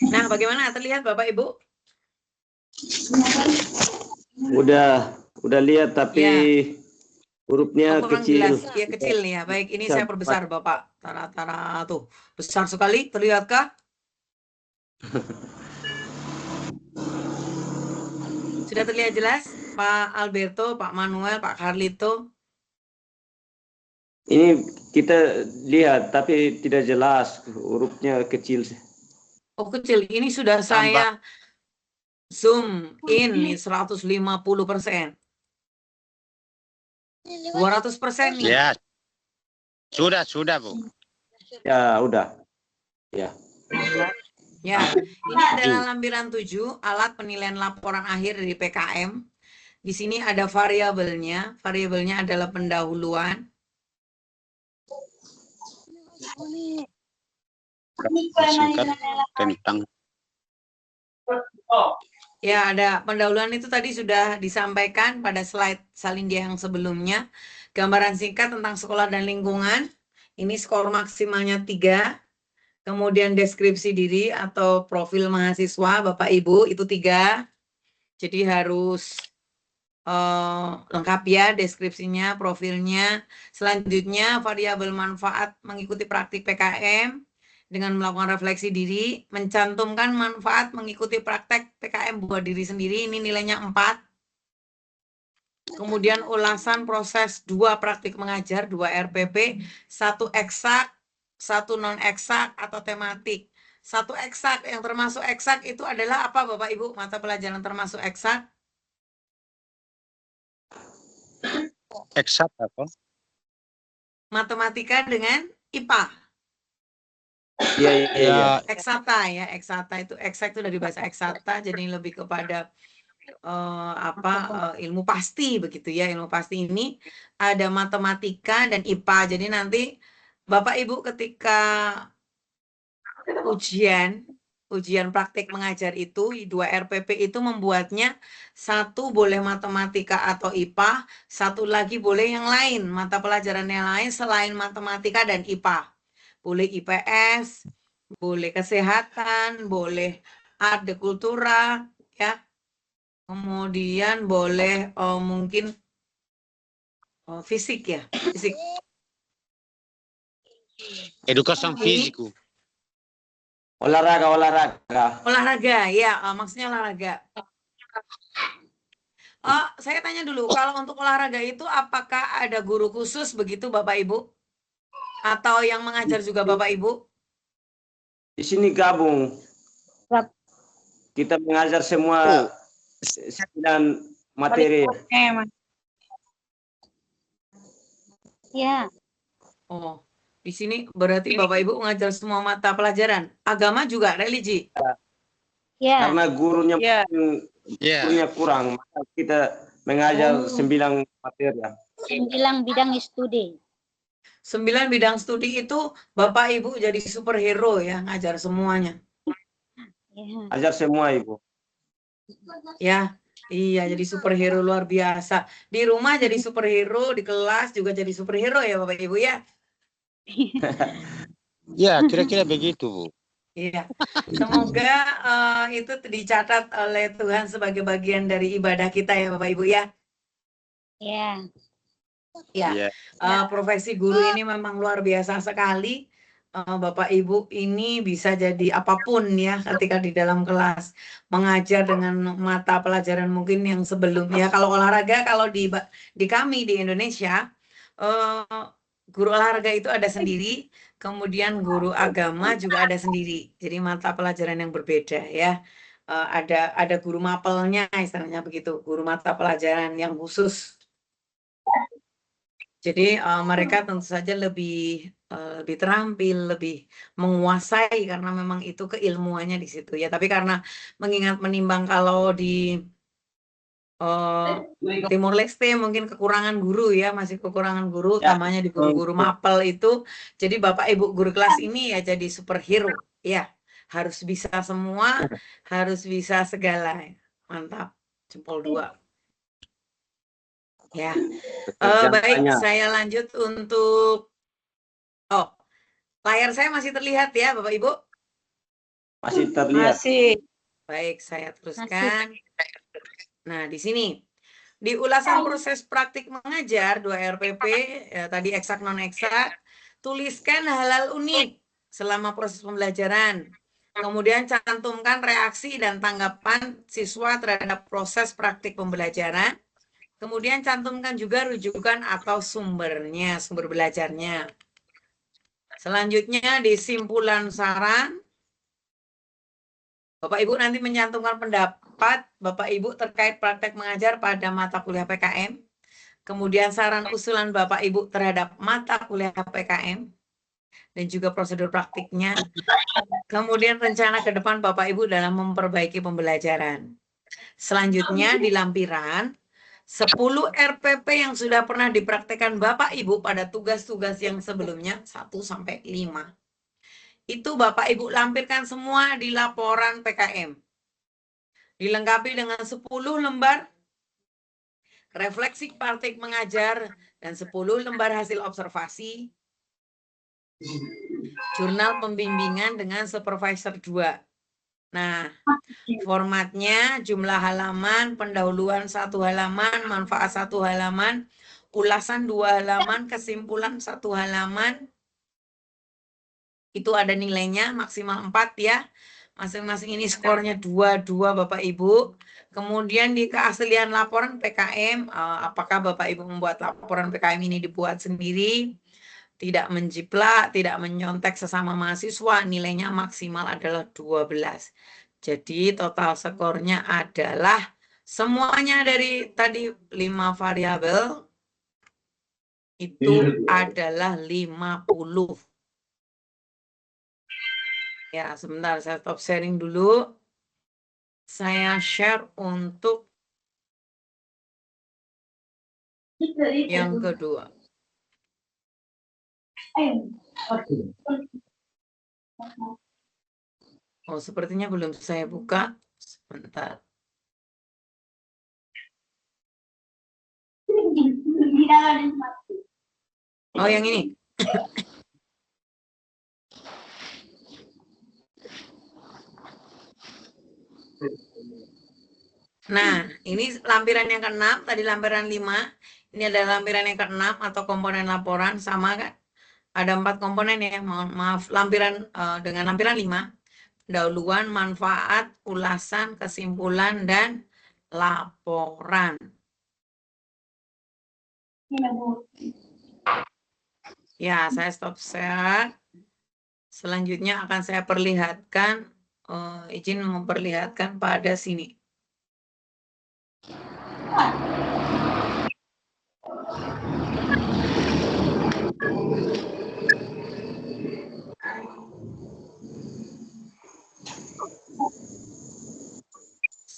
S2: Nah, bagaimana terlihat Bapak Ibu?
S3: Udah lihat tapi
S2: Ya.
S3: hurufnya
S2: kurang
S3: kecil.
S2: jelas. Ya kecil nih ya. Baik, ini
S3: Bisa
S2: saya perbesar Bapak. Tara-tara tuh. Besar sekali, terlihatkah? Sudah terlihat jelas? Pak Alberto, Pak Manuel, Pak Carlito.
S3: Ini kita lihat tapi tidak jelas, hurufnya kecil.
S2: Oh kecil, ini sudah saya zoom in nih 150%. 200% nih.
S6: Ya, sudah Bu.
S3: Ya, udah. Ya.
S2: Ya, ini adalah lampiran 7, alat penilaian laporan akhir dari PKM. Di sini ada variabelnya. Variabelnya adalah pendahuluan.
S6: Singkat tentang
S2: Ya, ada pendahuluan itu tadi sudah disampaikan pada slide Salindia yang sebelumnya. Gambaran singkat tentang sekolah dan lingkungan. Ini skor maksimalnya 3. Kemudian deskripsi diri atau profil mahasiswa, Bapak Ibu, itu 3. Jadi harus lengkap ya deskripsinya, profilnya. Selanjutnya, variabel manfaat mengikuti praktik PKM. Dengan melakukan refleksi diri, mencantumkan manfaat mengikuti praktek PKM buat diri sendiri, ini nilainya 4. Kemudian ulasan proses 2 praktik mengajar, 2 RPP, 1 eksak, 1 non-eksak atau tematik. 1 eksak, yang termasuk eksak itu adalah apa Bapak Ibu? Mata pelajaran termasuk eksak?
S6: eksak apa?
S2: Matematika dengan IPA.
S3: Iya.
S2: Eksakta ya, eksakta itu eksak itu dari bahasa eksakta, jadi lebih kepada ilmu pasti begitu ya. Ilmu pasti ini ada matematika dan IPA. Jadi nanti Bapak Ibu ketika ujian praktik mengajar itu 2 RPP itu membuatnya 1 boleh matematika atau IPA, 1 lagi boleh yang lain, mata pelajaran yang lain selain matematika dan IPA. Boleh IPS, boleh kesehatan, boleh art de kultura, ya. Kemudian boleh mungkin fisik ya, fisik.
S6: Edukasi fisiku.
S3: Olahraga.
S2: Olahraga, ya, maksudnya olahraga. Saya tanya dulu, kalau untuk olahraga itu apakah ada guru khusus begitu Bapak Ibu? Atau yang mengajar juga Bapak Ibu?
S3: Di sini gabung. Kita mengajar semua 9 materi.
S5: Ya,
S2: Oh, di sini berarti Bapak Ibu mengajar semua mata pelajaran. Agama juga, religi.
S5: Ya.
S3: Karena gurunya
S4: Ya.
S3: mungkin
S6: Ya.
S3: gurunya kurang, maka kita mengajar
S2: Oh.
S3: 9 materi.
S5: 9 bidang studi.
S2: 9 bidang studi itu Bapak Ibu jadi superhero ya, ngajar semuanya.
S5: Ya.
S3: Ajar semua, Ibu.
S2: Ya, iya jadi superhero luar biasa. Di rumah jadi superhero, di kelas juga jadi superhero ya Bapak Ibu ya.
S6: Ya, kira-kira begitu, Bu.
S2: Iya, semoga itu dicatat oleh Tuhan sebagai bagian dari ibadah kita ya Bapak Ibu ya.
S5: Ya.
S2: Ya,
S6: Ya.
S2: profesi guru ini memang luar biasa sekali. Bapak Ibu ini bisa jadi apapun ya ketika di dalam kelas mengajar dengan mata pelajaran mungkin yang sebelumnya. Kalau olahraga, kalau di kami di Indonesia, guru olahraga itu ada sendiri, kemudian guru agama juga ada sendiri. Jadi mata pelajaran yang berbeda ya. Ada guru mapelnya istilahnya begitu, guru mata pelajaran yang khusus. Jadi mereka tentu saja lebih terampil, lebih menguasai karena memang itu keilmuannya di situ ya. Tapi karena mengingat menimbang kalau di Timur Leste mungkin kekurangan guru ya, masih kekurangan guru,
S3: Ya.
S2: tambahnya di guru-guru mapel itu. Jadi Bapak Ibu guru kelas ini ya jadi superhero ya. Harus bisa semua, harus bisa segala. Mantap, jempol 2. Ya. Baik, saya lanjut untuk layar saya masih terlihat ya, Bapak Ibu?
S3: Masih terlihat.
S1: Masih.
S2: Baik, saya teruskan. Nah, di sini di ulasan proses praktik mengajar 2 RPP ya, tadi eksak non eksak, tuliskan hal-hal unik selama proses pembelajaran. Kemudian cantumkan reaksi dan tanggapan siswa terhadap proses praktik pembelajaran. Kemudian cantumkan juga rujukan atau sumbernya, sumber belajarnya. Selanjutnya di simpulan saran, Bapak Ibu nanti mencantumkan pendapat Bapak Ibu terkait praktek mengajar pada mata kuliah PKM. Kemudian saran usulan Bapak Ibu terhadap mata kuliah PKM. Dan juga prosedur praktiknya. Kemudian rencana ke depan Bapak Ibu dalam memperbaiki pembelajaran. Selanjutnya di lampiran, 10 RPP yang sudah pernah dipraktekkan Bapak Ibu pada tugas-tugas yang sebelumnya 1-5. Itu Bapak Ibu lampirkan semua di laporan PKM. Dilengkapi dengan 10 lembar refleksi praktik mengajar dan 10 lembar hasil observasi. Jurnal pembimbingan dengan supervisor 2. Nah, formatnya jumlah halaman, pendahuluan 1 halaman, manfaat 1 halaman, ulasan 2 halaman, kesimpulan 1 halaman. Itu ada nilainya maksimal 4 ya. Masing-masing ini skornya 2 Bapak Ibu. Kemudian di keaslian laporan PKM, apakah Bapak Ibu membuat laporan PKM ini dibuat sendiri, tidak menjiplak, tidak menyontek sesama mahasiswa, nilainya maksimal adalah 12. Jadi total skornya adalah semuanya dari tadi 5 variabel itu adalah 50. Ya, sebentar saya stop sharing dulu. Saya share untuk yang kedua. Oh, sepertinya belum saya buka. Sebentar. Oh, yang ini. Nah, ini lampiran yang ke-6, tadi lampiran 5. Ini adalah lampiran yang ke-6 atau komponen laporan, sama kan? Ada 4 komponen ya, mohon maaf. Lampiran dengan lampiran 5, pendahuluan, manfaat, ulasan, kesimpulan, dan laporan. Ya, saya stop share. Selanjutnya akan saya perlihatkan, izin memperlihatkan pada sini.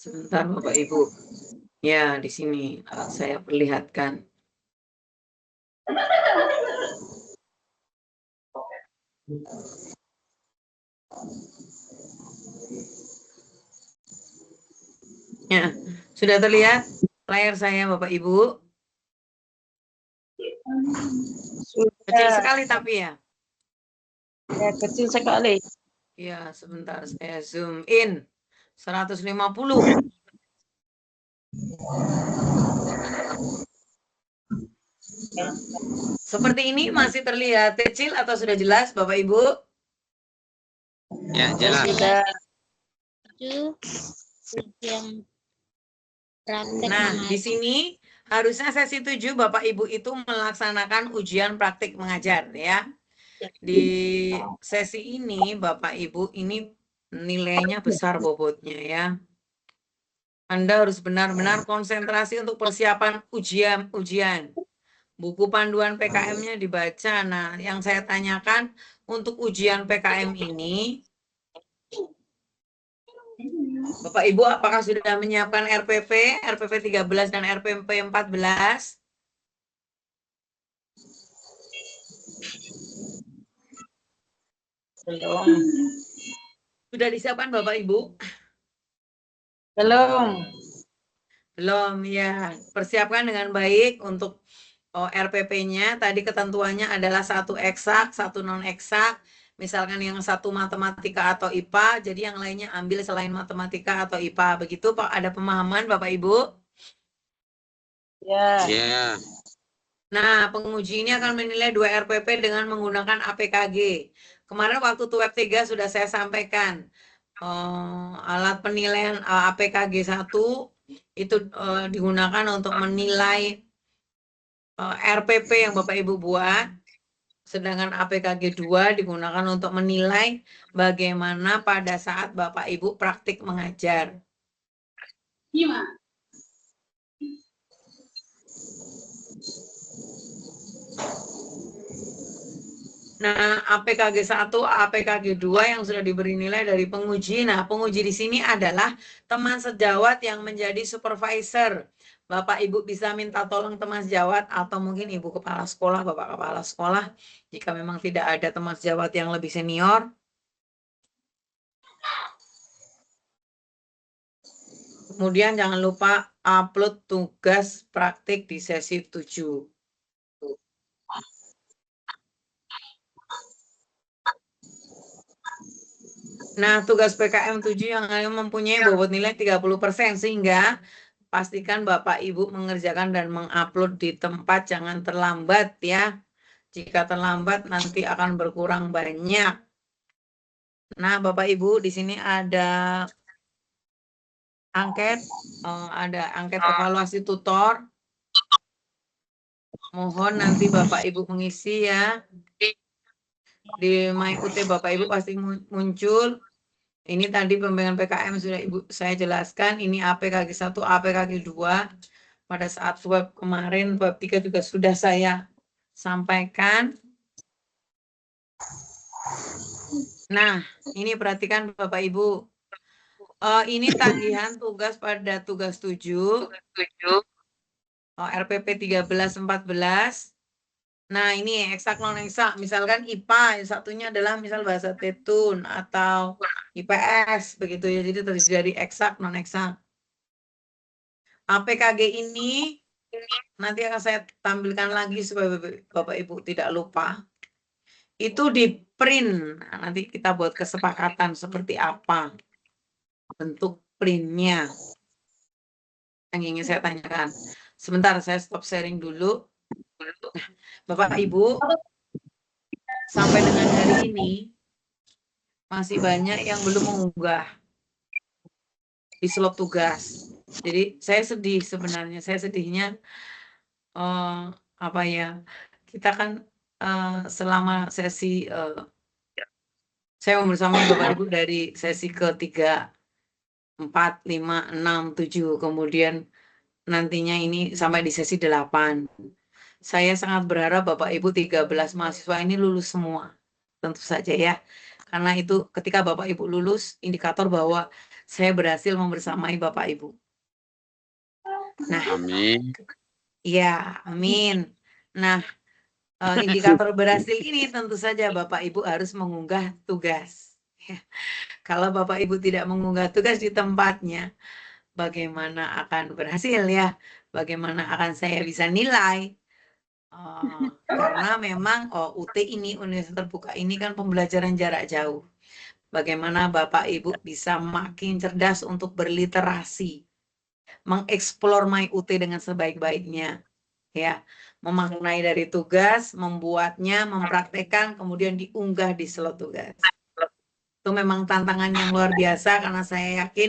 S2: Sebentar Bapak Ibu. Ya, di sini saya perlihatkan. Ya, sudah terlihat layar saya Bapak Ibu? Kecil sekali tapi ya.
S1: Ya, kecil sekali.
S2: Ya, sebentar saya zoom in. 150. Seperti ini masih terlihat kecil atau sudah jelas Bapak Ibu?
S6: Ya, jelas.
S1: Sudah.
S5: Itu ujian praktek
S2: Nah, di
S5: mengajar.
S2: sini harusnya sesi 7 Bapak Ibu itu melaksanakan ujian praktik mengajar ya. Di sesi ini Bapak Ibu ini nilainya besar bobotnya ya. Anda harus benar-benar konsentrasi untuk persiapan ujian. Buku panduan PKM-nya dibaca. Nah, yang saya tanyakan untuk ujian PKM ini, Bapak Ibu apakah sudah menyiapkan RPP 13 dan RPP 14?
S1: Belum.
S2: Sudah disiapkan Bapak Ibu?
S1: Belum.
S2: Belum ya. Persiapkan dengan baik untuk RPP-nya. Tadi ketentuannya adalah 1 eksak, 1 non eksak. Misalkan yang 1 matematika atau IPA, jadi yang lainnya ambil selain matematika atau IPA. Begitu Pak, ada pemahaman Bapak Ibu?
S1: Ya.
S6: Ya.
S2: Nah, penguji ini akan menilai 2 RPP dengan menggunakan APKG. Kemarin waktu web 3 sudah saya sampaikan. Alat penilaian APKG 1 itu digunakan untuk menilai RPP yang Bapak Ibu buat. Sedangkan APKG 2 digunakan untuk menilai bagaimana pada saat Bapak Ibu praktik mengajar. Nah, APKG 1, APKG 2 yang sudah diberi nilai dari penguji. Nah, penguji di sini adalah teman sejawat yang menjadi supervisor. Bapak Ibu bisa minta tolong teman sejawat atau mungkin Ibu kepala sekolah, Bapak kepala sekolah. Jika memang tidak ada teman sejawat yang lebih senior. Kemudian jangan lupa upload tugas praktik di sesi 7. Nah, tugas PKM 7 yang mempunyai bobot nilai 30%, sehingga pastikan Bapak Ibu mengerjakan dan mengupload di tempat, jangan terlambat ya. Jika terlambat nanti akan berkurang banyak. Nah, Bapak Ibu di sini ada angket evaluasi tutor. Mohon nanti Bapak Ibu mengisi ya. Di MyUT Bapak Ibu pasti muncul. Ini tadi pembagian PKM sudah saya jelaskan. Ini APKG 1, APKG 2. Pada saat web kemarin, web 3 juga sudah saya sampaikan. Nah, ini perhatikan Bapak Ibu. Ini tagihan tugas pada tugas 7. RPP 13-14. Nah, ini eksak non eksak. Misalkan IPA, satunya adalah misal bahasa Tetun atau IPS begitu ya. Jadi terdiri dari eksak non eksak. APKG ini nanti akan saya tampilkan lagi supaya Bapak Ibu tidak lupa. Itu di print. Nah, nanti kita buat kesepakatan seperti apa bentuk printnya. Yang ingin saya tanyakan. Sebentar, saya stop sharing dulu. Bapak Ibu, sampai dengan hari ini masih banyak yang belum mengunggah di slot tugas. Jadi saya sedih sebenarnya. Saya sedihnya apa ya? Kita kan selama sesi saya bersama Bapak Ibu dari sesi ke-3, 4, 5, 6, 7, kemudian nantinya ini sampai di sesi 8. Saya sangat berharap Bapak Ibu 13 mahasiswa ini lulus semua. Tentu saja ya. Karena itu ketika Bapak Ibu lulus, indikator bahwa saya berhasil membersamai Bapak Ibu. Nah,
S6: Amin.
S2: ya, amin. Nah, indikator berhasil ini tentu saja Bapak Ibu harus mengunggah tugas. Ya. Kalau Bapak Ibu tidak mengunggah tugas di tempatnya, bagaimana akan berhasil ya? Bagaimana akan saya bisa nilai? Karena memang UT ini, Universitas Terbuka ini kan pembelajaran jarak jauh. Bagaimana Bapak Ibu bisa makin cerdas untuk berliterasi, mengeksplor My UT dengan sebaik-baiknya, ya, memaknai dari tugas, membuatnya, mempraktekkan, kemudian diunggah di slot tugas. Itu memang tantangan yang luar biasa karena saya yakin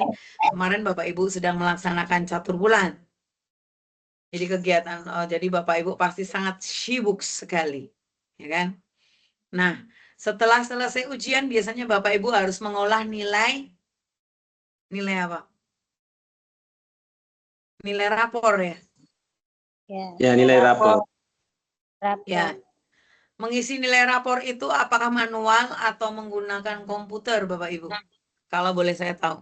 S2: kemarin Bapak Ibu sedang melaksanakan catur bulan. Jadi kegiatan, jadi Bapak Ibu pasti sangat sibuk sekali, ya kan? Nah, setelah selesai ujian biasanya Bapak Ibu harus mengolah nilai apa? Nilai rapor ya.
S3: Ya, nilai rapor.
S2: Ya. Mengisi nilai rapor itu apakah manual atau menggunakan komputer Bapak Ibu? Kalau boleh saya tahu.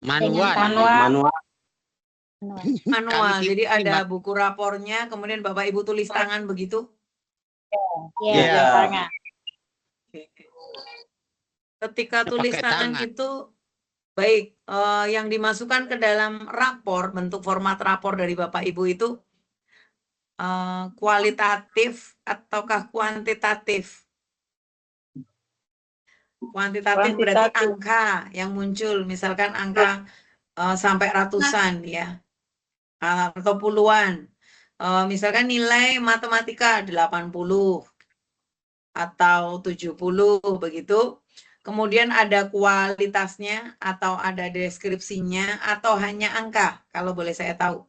S6: Manual.
S2: Manual.
S6: Kami
S2: Jadi ada
S6: Mbak.
S2: buku rapornya, kemudian Bapak Ibu tulis tangan begitu.
S3: Iya.
S2: Ketika tulis
S6: Pakai
S2: tangan
S6: tangan.
S2: itu baik, yang dimasukkan ke dalam rapor, bentuk format rapor dari Bapak Ibu itu kualitatif ataukah kuantitatif? Kuantitatif berarti angka yang muncul, misalkan angka sampai ratusan ya, atau puluhan. Misalkan nilai matematika 80 atau 70 begitu. Kemudian ada kualitasnya atau ada deskripsinya atau hanya angka, kalau boleh saya tahu.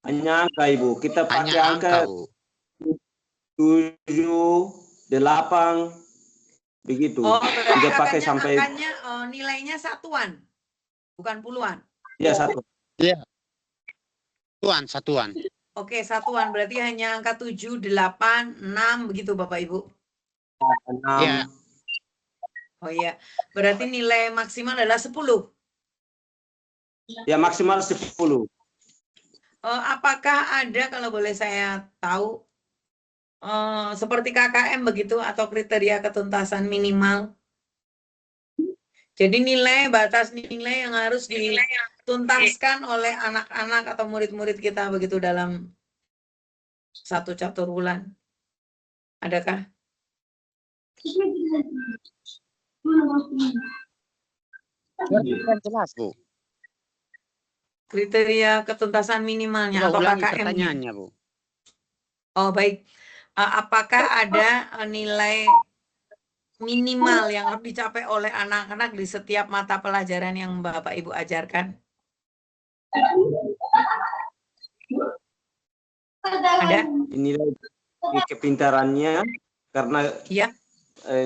S3: Hanya angka, Ibu. Kita pakai
S6: Hanya
S3: angka
S6: angka, Bu.
S3: 7, 8, begitu.
S2: Oh, berarti
S3: Tidak pakai sampai
S2: angkanya nilainya satuan, bukan puluhan.
S3: ya satu.
S6: Iya. Satuan.
S2: Oke, satuan berarti hanya angka 7, 8, 6 begitu Bapak Ibu.
S3: 6.
S6: Iya.
S2: Oh iya, berarti nilai maksimal adalah 10.
S3: Ya, maksimal 10.
S2: Apakah ada, kalau boleh saya tahu, seperti KKM begitu atau kriteria ketuntasan minimal? Jadi batas nilai yang harus dituntaskan oleh anak-anak atau murid-murid kita begitu dalam satu catur bulan. Adakah?
S6: Jelas, Bu.
S2: Kriteria ketuntasan minimalnya
S6: Coba
S2: atau
S6: ulangi
S2: KKM-nya?
S6: pertanyaannya, Bu.
S2: Oh baik, apakah ada nilai minimal yang harus dicapai oleh anak-anak di setiap mata pelajaran yang Bapak Ibu ajarkan? Ada?
S3: Nilai kepintarannya karena
S2: Iya.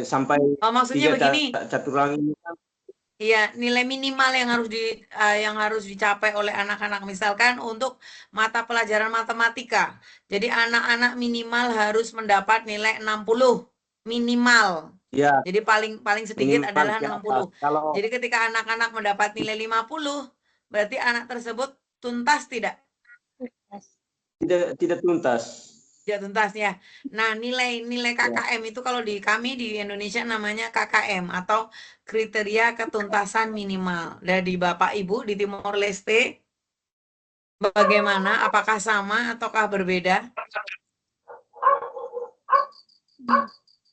S3: sampai
S2: Maksudnya
S3: 3
S2: begini.
S3: caturan ini kan.
S2: Iya, nilai minimal yang harus dicapai oleh anak-anak, misalkan untuk mata pelajaran matematika. Jadi anak-anak minimal harus mendapat nilai 60 minimal.
S3: Ya.
S2: Jadi paling sedikit
S3: Minimal
S2: adalah
S3: ke
S2: 60.
S3: Kalau
S2: Jadi ketika anak-anak mendapat nilai 50, berarti anak tersebut tuntas tidak?
S3: tidak tuntas.
S2: Tidak tuntas ya. Nah, nilai KKM itu kalau di kami di Indonesia namanya KKM atau kriteria ketuntasan minimal. Dari Bapak Ibu di Timor Leste bagaimana? Apakah sama ataukah berbeda?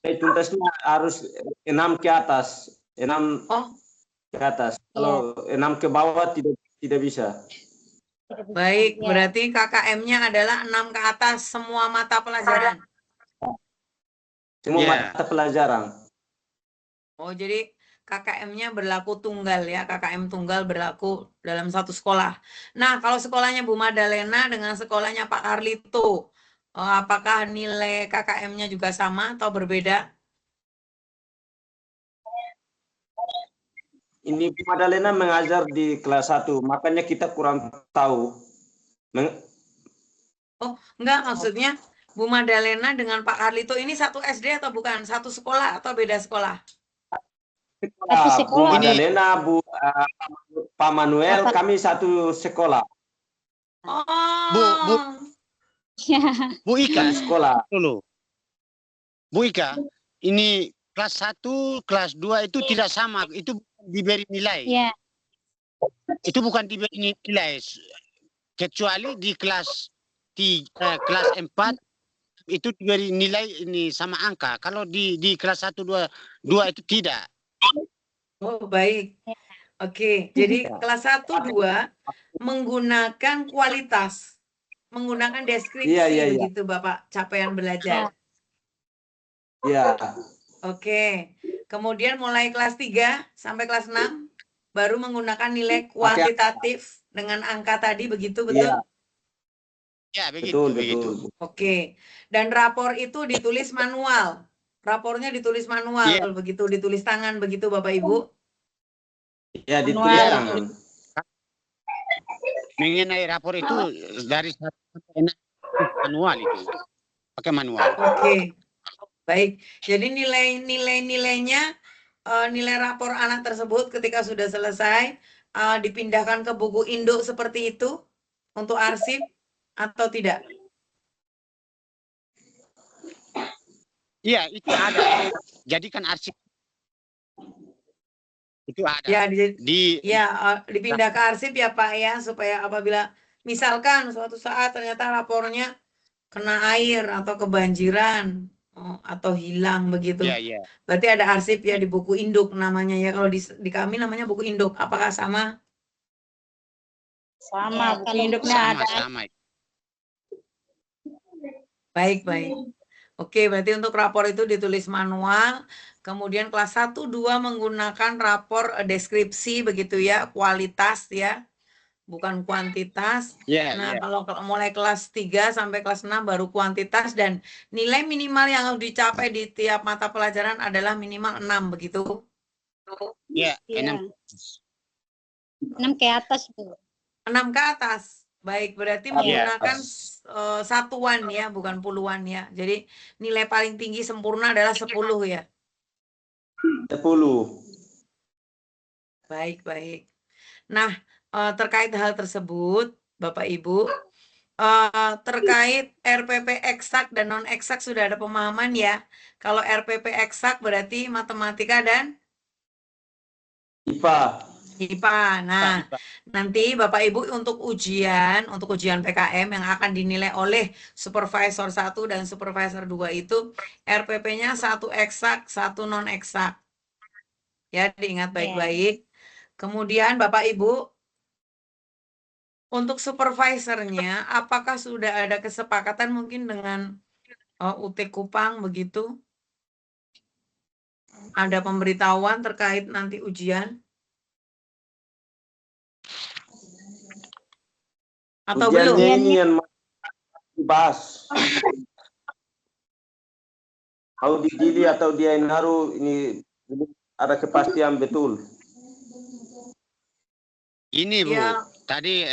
S3: Tuntasnya harus 6 ke atas. 6 ke atas. Kalau 6 ke bawah tidak bisa.
S2: Baik, berarti KKM-nya adalah 6 ke atas semua mata pelajaran.
S3: Semua mata pelajaran.
S2: Oh, jadi KKM-nya berlaku tunggal ya, KKM tunggal berlaku dalam satu sekolah. Nah, kalau sekolahnya Bu Madalena dengan sekolahnya Pak Carlito, apakah nilai KKM-nya juga sama atau berbeda?
S3: Ini Bu Madalena mengajar di kelas 1, makanya kita kurang tahu.
S2: Oh, enggak, maksudnya Bu Madalena dengan Pak Carlito ini satu SD atau bukan? Satu sekolah atau beda sekolah?
S5: Satu
S3: Bu
S5: sekolah.
S3: Madalena, Pak Manuel,
S5: Apa?
S3: kami satu sekolah.
S6: Bu,
S2: Oh,
S5: Ya.
S6: Bu Ika,
S3: Satu sekolah.
S6: dulu. Bu Ika, ini kelas 1, kelas 2 itu tidak sama. Itu bukan diberi nilai.
S5: Ya.
S6: Itu bukan diberi nilai. Kecuali di kelas 4 itu diberi nilai ini sama angka. Kalau di kelas 1, 2 itu tidak.
S2: oh baik. Oke, jadi kelas 1, 2 menggunakan kualitas, menggunakan deskripsi
S3: Iya.
S2: begitu Bapak capaian belajar.
S3: Iya.
S2: Oke, kemudian mulai kelas 3 sampai kelas 6 baru menggunakan nilai kuantitatif dengan angka tadi begitu, betul?
S6: Ya, begitu.
S3: Betul.
S2: Oke, dan rapor itu ditulis manual. Rapornya ditulis manual,
S6: Iya.
S2: begitu ditulis tangan begitu Bapak Ibu.
S3: Ya, ditulis
S5: Manual.
S3: tangan.
S6: Mengenai rapor itu dari 1 sampai 6 manual itu. Pakai manual.
S2: Oke, baik. Jadi nilainya, nilai rapor anak tersebut ketika sudah selesai, dipindahkan ke buku induk seperti itu untuk arsip atau tidak?
S6: Iya, itu ada. Jadikan arsip. Itu ada.
S2: Ya,
S6: Di
S2: dipindah ke arsip ya Pak ya, supaya apabila misalkan suatu saat ternyata rapornya kena air atau kebanjiran atau hilang begitu.
S6: Iya.
S2: Berarti ada arsip ya di buku induk namanya ya. Kalau di kami namanya buku induk. Apakah sama?
S5: Sama, buku
S1: kalau
S5: induknya ada.
S6: Sama.
S2: Baik. Oke, berarti untuk rapor itu ditulis manual. Kemudian kelas 1, 2 menggunakan rapor deskripsi begitu ya, kualitas ya, bukan kuantitas.
S6: Iya,
S2: Nah, kalau mulai kelas 3 sampai kelas 6 baru kuantitas, dan nilai minimal yang harus dicapai di tiap mata pelajaran adalah minimal 6 begitu.
S6: Iya,
S5: Iya. 6 ke atas, Bu.
S2: 6 ke atas. Baik, berarti menggunakan satuan ya, bukan puluhan ya. Jadi nilai paling tinggi sempurna adalah 10 ya.
S3: 10.
S2: Baik. Nah, terkait hal tersebut, Bapak Ibu, terkait RPP eksak dan non eksak sudah ada pemahaman ya. Kalau RPP eksak berarti matematika dan
S3: IPA.
S2: Nah, nanti Bapak Ibu untuk ujian PKM yang akan dinilai oleh supervisor 1 dan supervisor 2 itu RPP-nya 1 eksak, 1 non eksak. Ya, diingat baik-baik. Kemudian Bapak Ibu, untuk supervisornya, apakah sudah ada kesepakatan mungkin dengan UT Kupang begitu? Ada pemberitahuan terkait nanti ujian? Atau belum?
S3: Ujiannya ini yang dibahas. Mau didili atau dia yang haru, ini ada kepastian betul.
S6: Ini Bu,
S2: Ya.
S6: tadi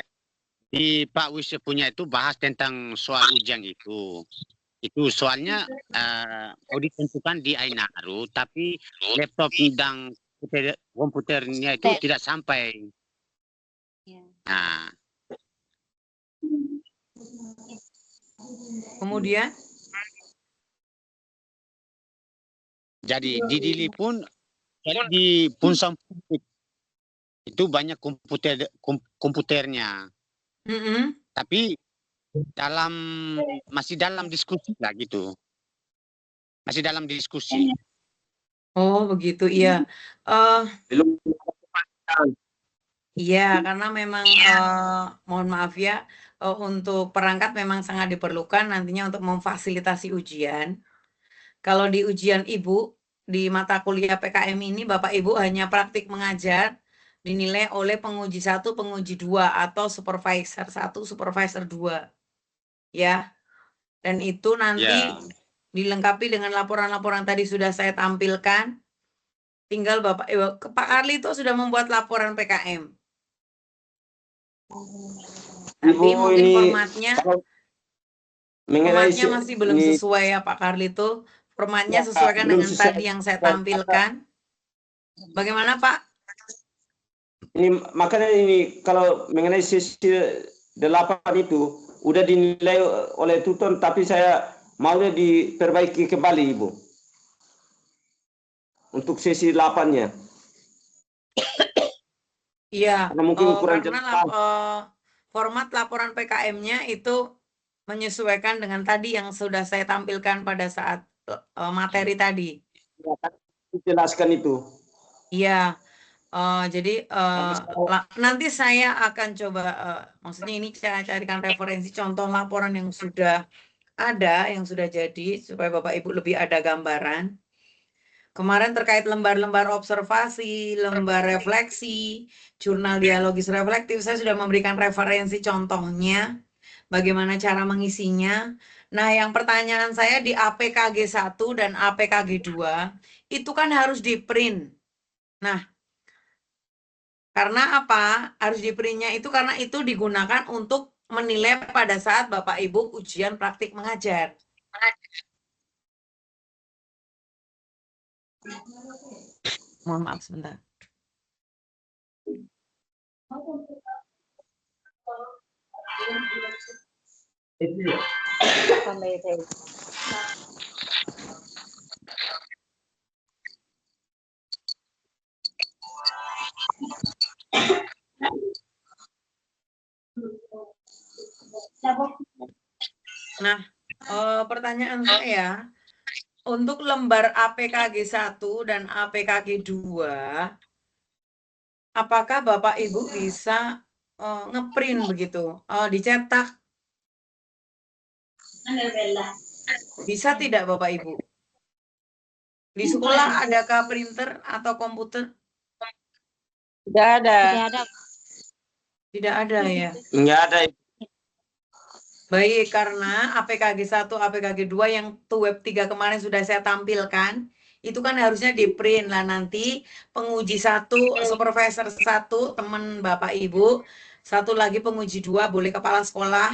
S6: di Pak Wisnu punya itu bahas tentang soal ujian itu. Itu soalnya mau ditentukan di Ainaru, tapi laptop dan komputernya itu tidak sampai. Nah,
S2: Kemudian?
S6: jadi di Dili pun di Punsam itu banyak komputernya. Tapi masih dalam diskusi lah gitu. Masih dalam diskusi.
S2: Oh, begitu. Iya.
S3: Belum.
S2: Iya, karena memang mohon maaf ya, untuk perangkat memang sangat diperlukan nantinya untuk memfasilitasi ujian. Kalau di ujian Ibu, di mata kuliah PKM ini, Bapak Ibu hanya praktik mengajar, dinilai oleh penguji 1, penguji 2, atau supervisor 1, supervisor 2. Ya, dan itu nanti dilengkapi dengan laporan-laporan tadi sudah saya tampilkan. Tinggal Bapak Ibu, Pak Arli itu sudah membuat laporan PKM. Tapi mungkin formatnya masih belum sesuai ya Pak Carlito. Formatnya sesuaikan dengan tadi yang saya tampilkan. Bagaimana Pak?
S3: Ini makanya ini kalau mengenai sesi 8 itu udah dinilai oleh tutor, tapi saya maunya diperbaiki kembali Ibu. Untuk sesi 8-nya.
S2: Iya,
S3: Karena mungkin kurang
S2: karena
S3: jelas.
S2: format laporan PKM-nya itu menyesuaikan dengan tadi yang sudah saya tampilkan pada saat materi tadi.
S3: Jelaskan itu.
S2: Iya, jadi nanti saya akan coba, maksudnya ini saya carikan referensi contoh laporan yang sudah ada, yang sudah jadi, supaya Bapak Ibu lebih ada gambaran. Kemarin terkait lembar-lembar observasi, lembar refleksi, jurnal dialogis reflektif, saya sudah memberikan referensi contohnya, bagaimana cara mengisinya. Nah, yang pertanyaan saya di APKG 1 dan APKG 2, itu kan harus di-print. Nah, karena apa? Harus di-printnya itu karena itu digunakan untuk menilai pada saat Bapak Ibu ujian praktik mengajar. Mohon maaf sebentar. Nah, pertanyaan saya, untuk lembar APKG 1 dan APKG 2, apakah Bapak Ibu bisa ngeprint begitu, dicetak? Bisa tidak Bapak Ibu? Di sekolah adakah printer atau komputer?
S7: Tidak ada.
S5: Tidak ada.
S2: Tidak ada ya?
S3: Enggak ada.
S2: Baik, karena APKG 1, APKG 2 yang web 3 kemarin sudah saya tampilkan, itu kan harusnya di-print lah nanti penguji 1, supervisor 1, teman Bapak Ibu, satu lagi penguji 2, boleh kepala sekolah.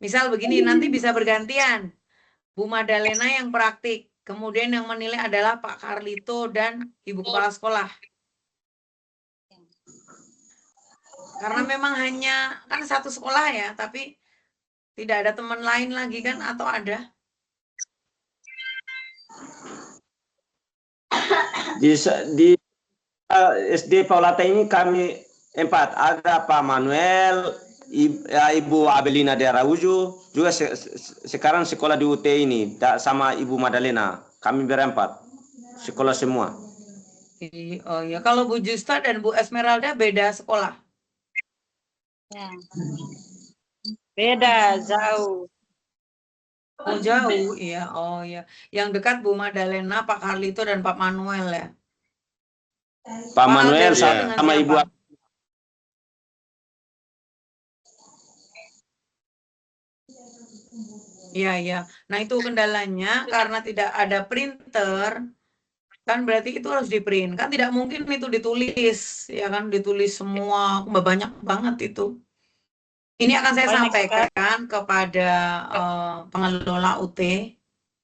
S2: Misal begini, nanti bisa bergantian. Bu Madalena yang praktik, kemudian yang menilai adalah Pak Carlito dan Ibu Kepala Sekolah. Karena memang hanya, kan satu sekolah ya, tapi tidak ada teman lain lagi kan, atau ada?
S3: Di SD Paulata ini kami 4, ada Pak Manuel, Ibu Abelina de Araujo, juga sekarang sekolah di UT ini sama Ibu Madalena. Kami berempat, sekolah semua.
S2: Oh ya, kalau Bu Justa dan Bu Esmeralda beda sekolah?
S5: Ya.
S7: Beda, jauh.
S2: Oh jauh, iya. Oh ya, yang dekat Bu Madalena, Pak Carlito dan Pak Manuel ya.
S3: Pak Manuel
S2: Alberto
S3: sama
S2: siapa?
S3: Ibu.
S2: Iya, iya. Nah, itu kendalanya karena tidak ada printer, kan berarti itu harus di-print. Kan tidak mungkin itu ditulis, ya kan, ditulis semua, banyak banget itu. Ini akan saya sampaikan kepada pengelola UT,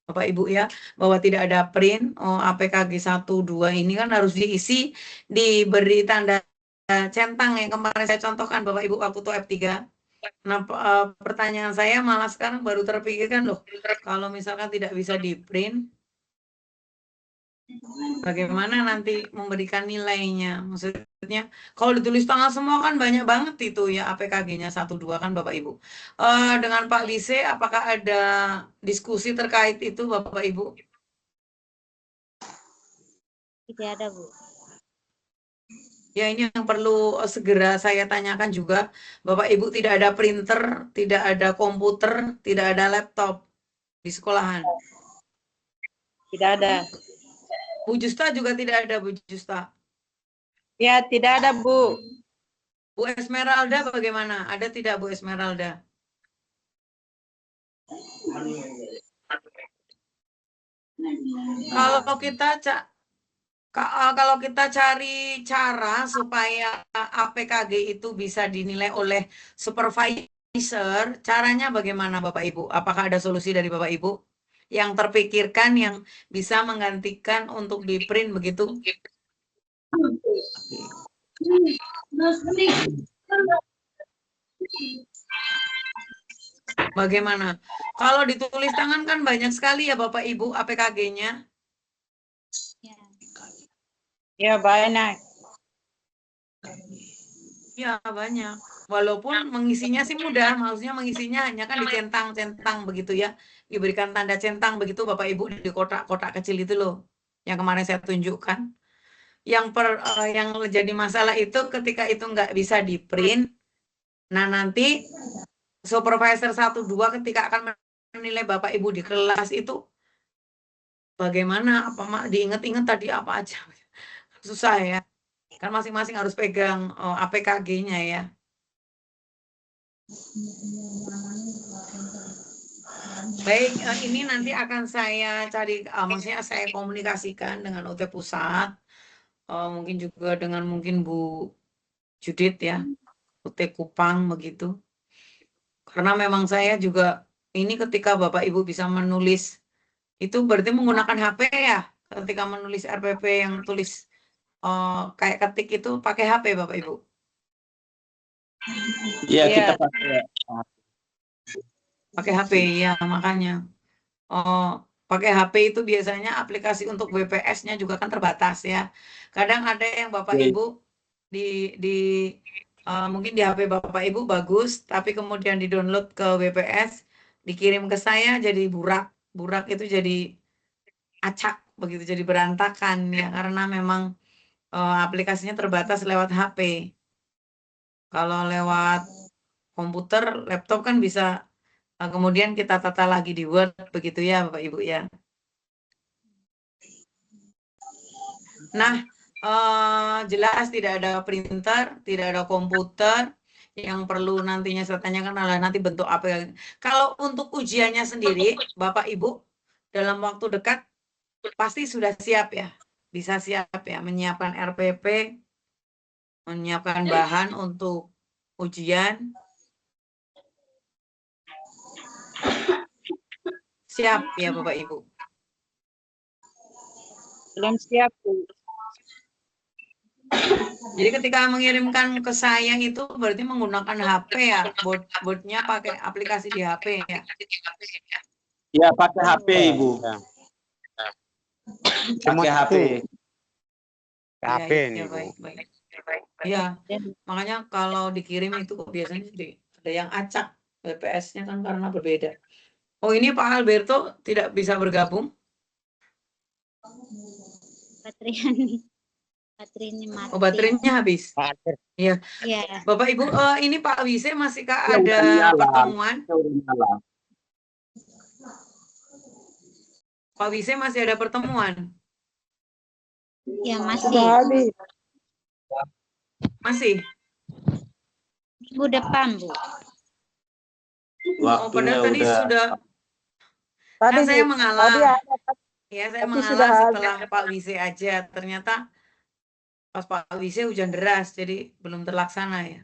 S2: Bapak Ibu ya, bahwa tidak ada print APKG 1, 2 ini kan harus diisi, diberi tanda centang yang kemarin saya contohkan Bapak Ibu waktu itu F3. Nah, pertanyaan saya malah sekarang baru terpikirkan loh, kalau misalkan tidak bisa di-print, bagaimana nanti memberikan nilainya? Maksudnya, kalau ditulis tangan semua kan banyak banget itu ya APKG-nya 1, 2 kan Bapak Ibu. Dengan Pak Lise, apakah ada diskusi terkait itu Bapak Ibu?
S5: Tidak ada, Bu.
S2: Ya, ini yang perlu segera saya tanyakan juga. Bapak Ibu tidak ada printer, tidak ada komputer, tidak ada laptop di sekolahan.
S7: Tidak ada.
S2: Bu Justa juga tidak ada, Bu Justa.
S7: Ya, tidak ada, Bu.
S2: Bu Esmeralda bagaimana? Ada tidak Bu Esmeralda? Kalau kita cari cara supaya APKG itu bisa dinilai oleh supervisor, caranya bagaimana Bapak Ibu? Apakah ada solusi dari Bapak Ibu yang terpikirkan yang bisa menggantikan untuk di-print begitu? Bagaimana? Kalau ditulis tangan kan banyak sekali ya Bapak Ibu APKG-nya.
S7: Ya banyak.
S2: Ya banyak. Walaupun mengisinya sih mudah, maksudnya mengisinya hanya kan dicentang-centang begitu ya. Diberikan tanda centang begitu Bapak Ibu di kotak-kotak kecil itu loh. Yang kemarin saya tunjukkan. Yang jadi masalah itu ketika itu nggak bisa di print. Nah nanti supervisor 1-2 ketika akan menilai Bapak Ibu di kelas itu bagaimana, apa diinget-inget tadi apa aja. Susah ya. Kan masing-masing harus pegang APKG-nya ya. Baik, ini nanti akan saya cari, maksudnya saya komunikasikan dengan UT Pusat, mungkin juga dengan mungkin Bu Judit ya, UT Kupang begitu. Karena memang saya juga ini ketika Bapak Ibu bisa menulis itu berarti menggunakan HP ya, ketika menulis RPP yang tulis kayak ketik itu pakai HP Bapak Ibu.
S3: Iya,
S7: Iya.
S3: kita
S2: Pakai HP ya, makanya. Pakai HP itu biasanya aplikasi untuk WPS-nya juga kan terbatas ya. Kadang ada yang Bapak Ibu mungkin di HP Bapak Ibu bagus, tapi kemudian di-download ke WPS, dikirim ke saya jadi burak. Burak itu jadi acak begitu, jadi berantakan ya karena memang aplikasinya terbatas lewat HP. Kalau lewat komputer, laptop kan bisa kemudian kita tata lagi di Word begitu ya Bapak Ibu ya. Nah, jelas tidak ada printer, tidak ada komputer. Yang perlu nantinya saya tanyakan adalah nanti bentuk apa. Kalau untuk ujiannya sendiri, Bapak Ibu, dalam waktu dekat pasti sudah siap ya. Bisa siap ya, menyiapkan RPP, menyiapkan bahan untuk ujian. Siap ya Bapak Ibu.
S7: Belum siap, Bu.
S2: Jadi ketika mengirimkan ke saya itu berarti menggunakan HP ya, boardnya pakai aplikasi di HP ya.
S3: Iya, pakai HP, Ibu.
S6: Ya.
S3: Pakai HP.
S6: HP
S2: Ya,
S6: nih,
S2: ya,
S6: Bu.
S2: baik. Ya, makanya kalau dikirim itu biasanya ada yang acak BPS-nya kan karena berbeda. Oh, ini Pak Alberto tidak bisa bergabung.
S5: Baterainya mati.
S2: Oh, baterainya habis. Iya.
S5: Iya.
S2: Bapak Ibu, ini Pak Wise masihkah
S3: Ya,
S2: ada
S3: udah nyala.
S2: pertemuan?
S3: Ya, udah nyala.
S2: Pak Wise masih ada pertemuan?
S5: Ya masih.
S2: Masih?
S5: Minggu depan, Bu.
S2: Oh,
S3: Waktunya
S2: padahal tadi
S3: udah.
S2: sudah. Kan saya mengalah. Ya, saya mengalah setelah Pak Wise aja. Ternyata pas Pak Wise hujan deras, jadi belum terlaksana ya.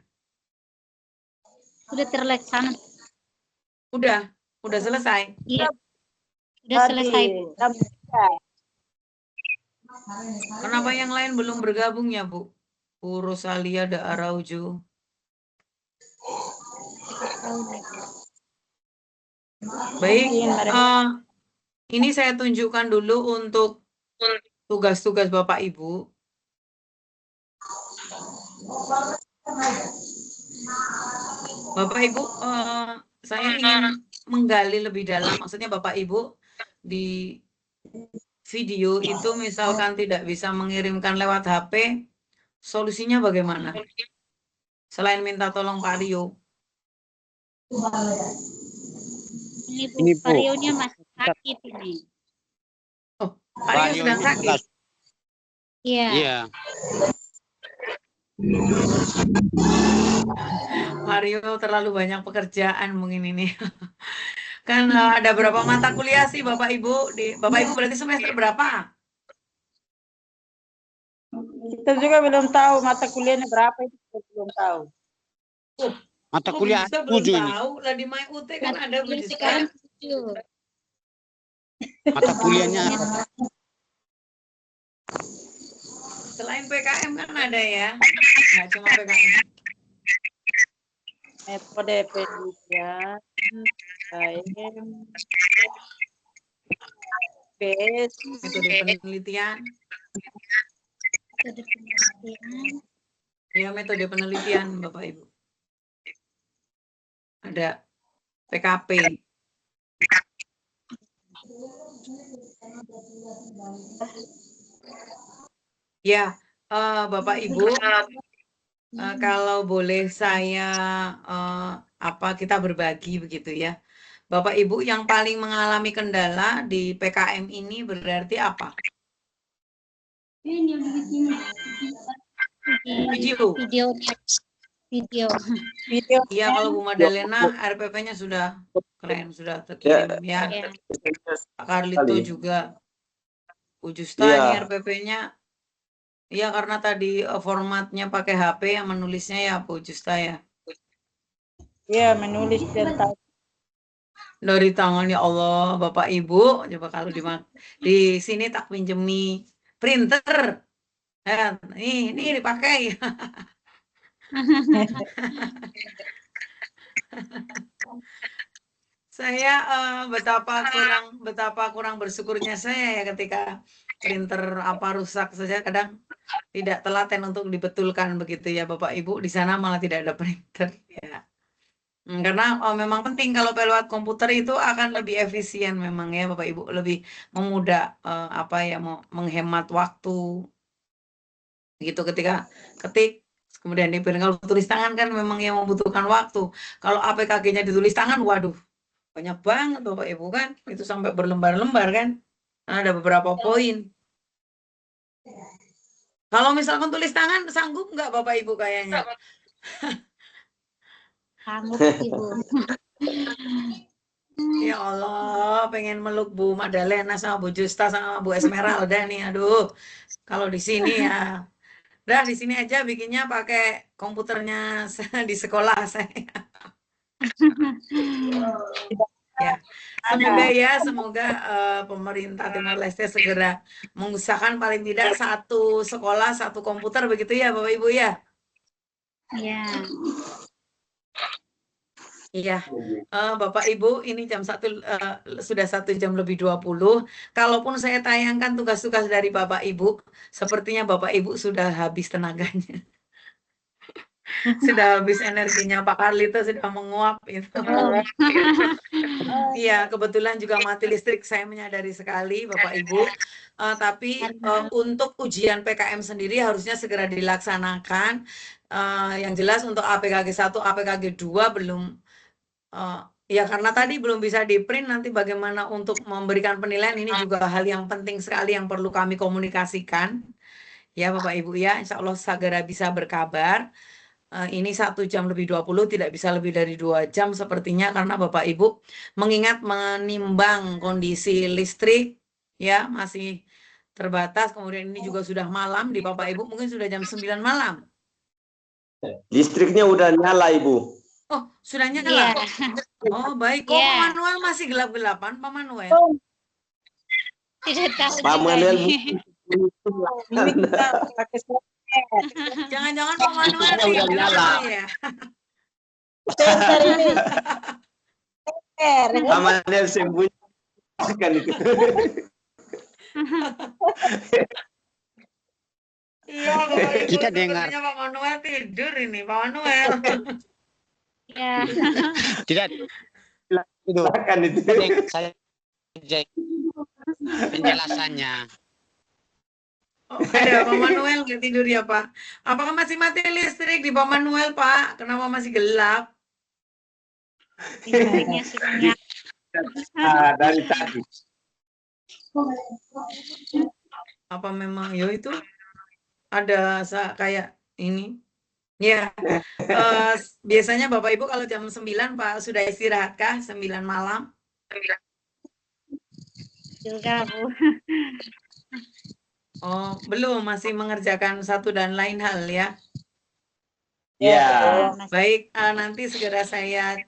S5: Sudah terlaksana.
S2: Udah selesai.
S5: Iya. Sudah selesai, Bu.
S2: Kenapa yang lain belum bergabung ya, Bu? Bu Rosalia da Araujo. Baik, ini saya tunjukkan dulu untuk tugas-tugas Bapak Ibu. Bapak Ibu, saya ingin menggali lebih dalam. Maksudnya Bapak Ibu di video itu misalkan tidak bisa mengirimkan lewat HP, solusinya bagaimana? Selain minta tolong Pak Rio.
S5: Ini, Bu,
S6: Ini, Bu.
S5: Pak Rio-nya masih sakit ini.
S2: Oh, Pak Rio sedang sakit.
S5: Iya.
S6: Iya.
S2: Mario terlalu banyak pekerjaan mungkin ini. Kan ada berapa mata kuliah sih Bapak Ibu? Bapak Ibu berarti semester berapa?
S7: Kita juga belum tahu mata kuliahnya berapa itu, kita belum tahu.
S6: Mata
S2: Kok
S6: kuliah
S2: bisa belum
S6: 7 ini.
S2: tahu? Lah di My UT kan ada Bu Jiska.
S5: Sekarang 7.
S6: Mata kuliahnya
S2: Selain PKM kan ada ya, nggak cuma PKM.
S7: Metode penelitian, KM, PS,
S2: Metode penelitian,
S5: Metode penelitian.
S2: ya metode penelitian Bapak Ibu. Ada PKP. Ya, Bapak Ibu, kalau boleh saya kita berbagi begitu ya. Bapak Ibu yang paling mengalami kendala di PKM ini berarti apa? Video.
S5: Video.
S2: Iya, kalau Bu Madalena RPP-nya sudah keren, sudah terkirim ya.
S5: Ya.
S2: Pak Carlito juga. Bu Justa
S3: Iya.
S2: ini RPP-nya. Iya, karena tadi formatnya pakai HP yang menulisnya ya Bu Justa ya.
S7: ya menulis tentang
S2: Dari tangan ya Allah, Bapak Ibu, coba kalau di sini tak pinjemi printer. Ya, ini dipakai. Saya betapa kurang bersyukurnya saya ya ketika printer rusak saja kadang tidak telaten untuk dibetulkan begitu ya Bapak Ibu, di sana malah tidak ada printer ya. Karena memang penting kalau lewat komputer itu akan lebih efisien memang ya Bapak Ibu, lebih memudah menghemat waktu gitu ketika ketik kemudian di print. Kalau tulis tangan kan memang yang membutuhkan waktu. Kalau APKG-nya ditulis tangan, waduh banyak banget Bapak Ibu kan, itu sampai berlembar-lembar kan, ada beberapa poin. Kalau misalkan tulis tangan sanggup nggak Bapak Ibu kayaknya?
S5: Sanggup Ibu.
S2: Ya Allah, pengen meluk Bu Madalena sama Bu Justa sama Bu Esmeralda nih, aduh. Kalau di sini ya, dah di sini aja bikinnya pakai komputernya di sekolah saya. Ya, semoga pemerintah Timor Leste segera mengusahakan paling tidak satu sekolah satu komputer begitu ya Bapak Ibu ya.
S5: Ya.
S2: Iya, Bapak Ibu, ini sudah 1 jam lebih 20. Kalaupun saya tayangkan tugas-tugas dari Bapak Ibu, sepertinya Bapak Ibu sudah habis tenaganya. Sudah habis energinya, Pak Carlito sudah menguap itu. Iya, kebetulan juga mati listrik, saya menyadari sekali Bapak Ibu. Tapi untuk ujian PKM sendiri harusnya segera dilaksanakan. Yang jelas untuk APKG 1, APKG 2 belum ya karena tadi belum bisa di-print, nanti bagaimana untuk memberikan penilaian ini juga hal yang penting sekali yang perlu kami komunikasikan. Ya Bapak Ibu ya, insya Allah segera bisa berkabar. Ini 1 jam lebih 20, tidak bisa lebih dari 2 jam sepertinya karena Bapak Ibu mengingat menimbang kondisi listrik ya masih terbatas, kemudian ini juga sudah malam di Bapak Ibu, mungkin sudah jam 9 malam.
S3: Listriknya udah nyala Ibu.
S2: Oh, sudah nyala?
S5: Iya.
S2: Oh, baik. Kok
S5: Iya.
S2: Pak Manuel masih gelap-gelapan, Pak Manuel?
S5: Tidak tahu
S3: Pak
S5: juga
S3: Manuel
S5: ini.
S7: ini kita pakai software.
S2: Jangan-jangan Pak Manuel
S3: Udah
S2: tidur
S3: nyala.
S2: kali ya?
S7: Sensor ini. Software.
S3: Pak Manuel sembunyi kan itu.
S2: Iya, Bapak Ibu,
S6: Kita dengar.
S2: sepertinya Pak Manuel tidur ini, Pak Manuel.
S5: Ya.
S6: Tidak itu
S3: Kan itu.
S6: saya penjelasannya.
S2: Oh, ada Pak Manuel nggak tidur ya Pak? Apakah masih mati listrik di Pak Manuel Pak? Kenapa masih gelap?
S5: Listriknya sinyal.
S3: Dari tadi.
S2: Apa memang yo itu ada kayak ini? Ya, biasanya Bapak Ibu kalau jam 9 Pak sudah istirahat kah? 9 malam?
S5: Juga Bu.
S2: Oh, belum, masih mengerjakan satu dan lain hal ya.
S3: Ya.
S2: Baik, nanti segera saya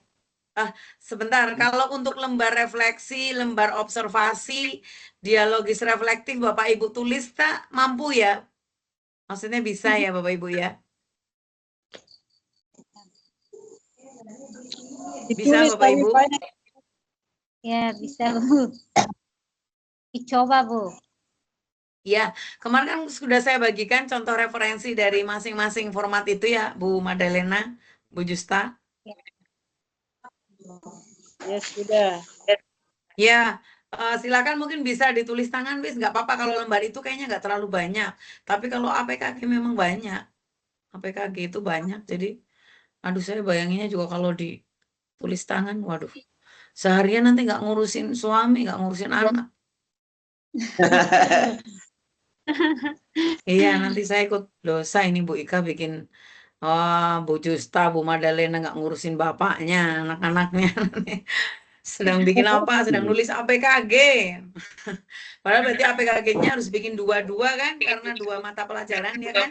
S2: sebentar, kalau untuk lembar refleksi, lembar observasi, dialogis reflektif Bapak Ibu tulis tak mampu ya? Maksudnya bisa ya Bapak Ibu ya? Bisa
S7: Ditulis
S2: Bapak
S7: tapi
S2: Ibu?
S7: banyak.
S5: Ya, bisa, Bu. Dicoba, Bu.
S2: Ya, kemarin kan sudah saya bagikan contoh referensi dari masing-masing format itu ya, Bu Madalena, Bu Justa.
S7: Ya sudah.
S2: Ya, silakan mungkin bisa ditulis tangan, Wis. Nggak apa-apa kalau lembar itu kayaknya nggak terlalu banyak. Tapi kalau APKG memang banyak. APKG itu banyak. Jadi, aduh saya bayanginnya juga kalau ditulis tangan, waduh. Seharian nanti nggak ngurusin suami, nggak ngurusin anak. Iya, nanti saya ikut dosa ini Bu Ika bikin Bu Justa, Bu Madalena nggak ngurusin bapaknya, anak-anaknya. Sedang bikin apa? Sedang nulis APKG. Padahal berarti APKG-nya harus bikin dua-dua kan? Karena 2 mata pelajaran ya kan?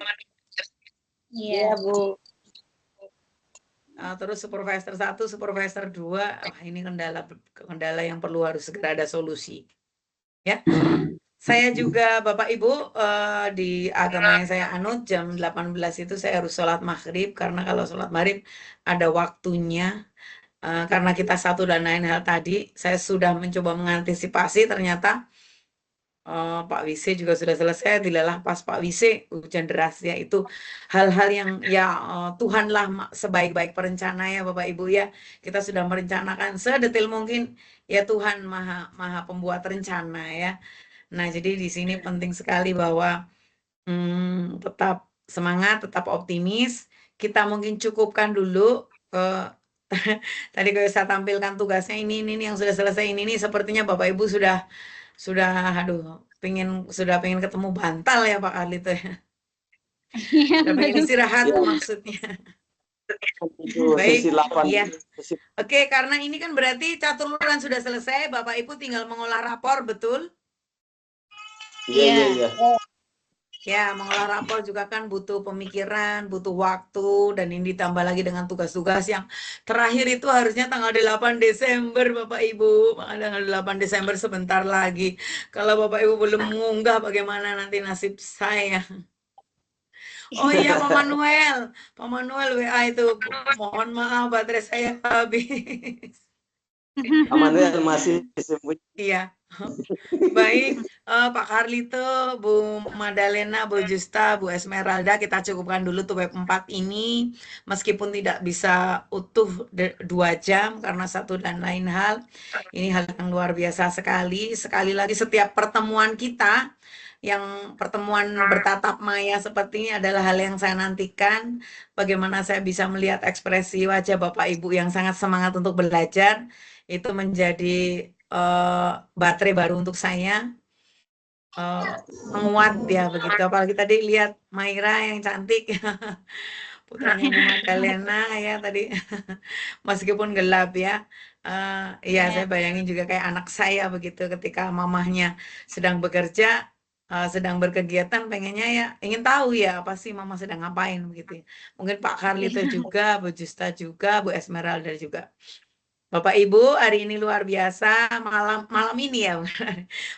S5: Iya.
S7: Ya, Bu.
S2: Terus supervisor 1, supervisor 2. Ini kendala yang perlu harus segera ada solusi. Ya. Saya juga Bapak Ibu di agama yang saya anut jam 18 itu saya harus sholat maghrib karena kalau sholat maghrib ada waktunya karena kita satu dan lain hal tadi saya sudah mencoba mengantisipasi ternyata Pak Wise juga sudah selesai dilalah pas Pak Wise hujan deras ya itu hal-hal yang ya Tuhanlah sebaik-baik perencana ya Bapak Ibu ya kita sudah merencanakan sedetil mungkin ya Tuhan maha pembuat rencana ya. Nah, jadi di sini penting sekali bahwa tetap semangat, tetap optimis. Kita mungkin cukupkan dulu tadi kalau saya tampilkan tugasnya ini yang sudah selesai ini sepertinya Bapak Ibu sudah aduh sudah pengen ketemu bantal ya Pak Carlito ya. Sudah pengen istirahat
S3: Ya.
S2: maksudnya.
S3: Itu
S2: Baik,
S3: sesi 8.
S2: iya.
S3: Sesi
S2: Oke, karena ini kan berarti catur sudah selesai, Bapak Ibu tinggal mengolah rapor, betul?
S3: Iya.
S2: Ya, mengolah rapor juga kan butuh pemikiran, butuh waktu, dan ini ditambah lagi dengan tugas-tugas yang terakhir itu harusnya tanggal 8 Desember, Bapak Ibu. Maka tanggal 8 Desember sebentar lagi. Kalau Bapak Ibu belum mengunggah, bagaimana nanti nasib saya? Oh iya, Pak Manuel WA itu. Mohon maaf, baterai saya habis.
S3: Pak Manuel masih sembunyi.
S2: Iya. Baik, Pak Carlito, Bu Madalena, Bu Justa, Bu Esmeralda, kita cukupkan dulu tuh web 4 ini. Meskipun tidak bisa utuh 2 jam karena satu dan lain hal. Ini hal yang luar biasa sekali. Sekali lagi setiap pertemuan kita, yang pertemuan bertatap maya seperti ini adalah hal yang saya nantikan. Bagaimana saya bisa melihat ekspresi wajah Bapak Ibu yang sangat semangat untuk belajar. Itu menjadi baterai baru untuk saya menguat ya begitu apalagi tadi lihat Maira yang cantik putranya Bu Madalena ya tadi meskipun gelap ya ya saya bayangin juga kayak anak saya begitu ketika mamahnya sedang bekerja sedang berkegiatan pengennya ya ingin tahu ya apa sih mama sedang ngapain begitu ya. Mungkin Pak Carlito juga Bu Justa juga Bu Esmeralda juga. Bapak Ibu, hari ini luar biasa, malam ini ya,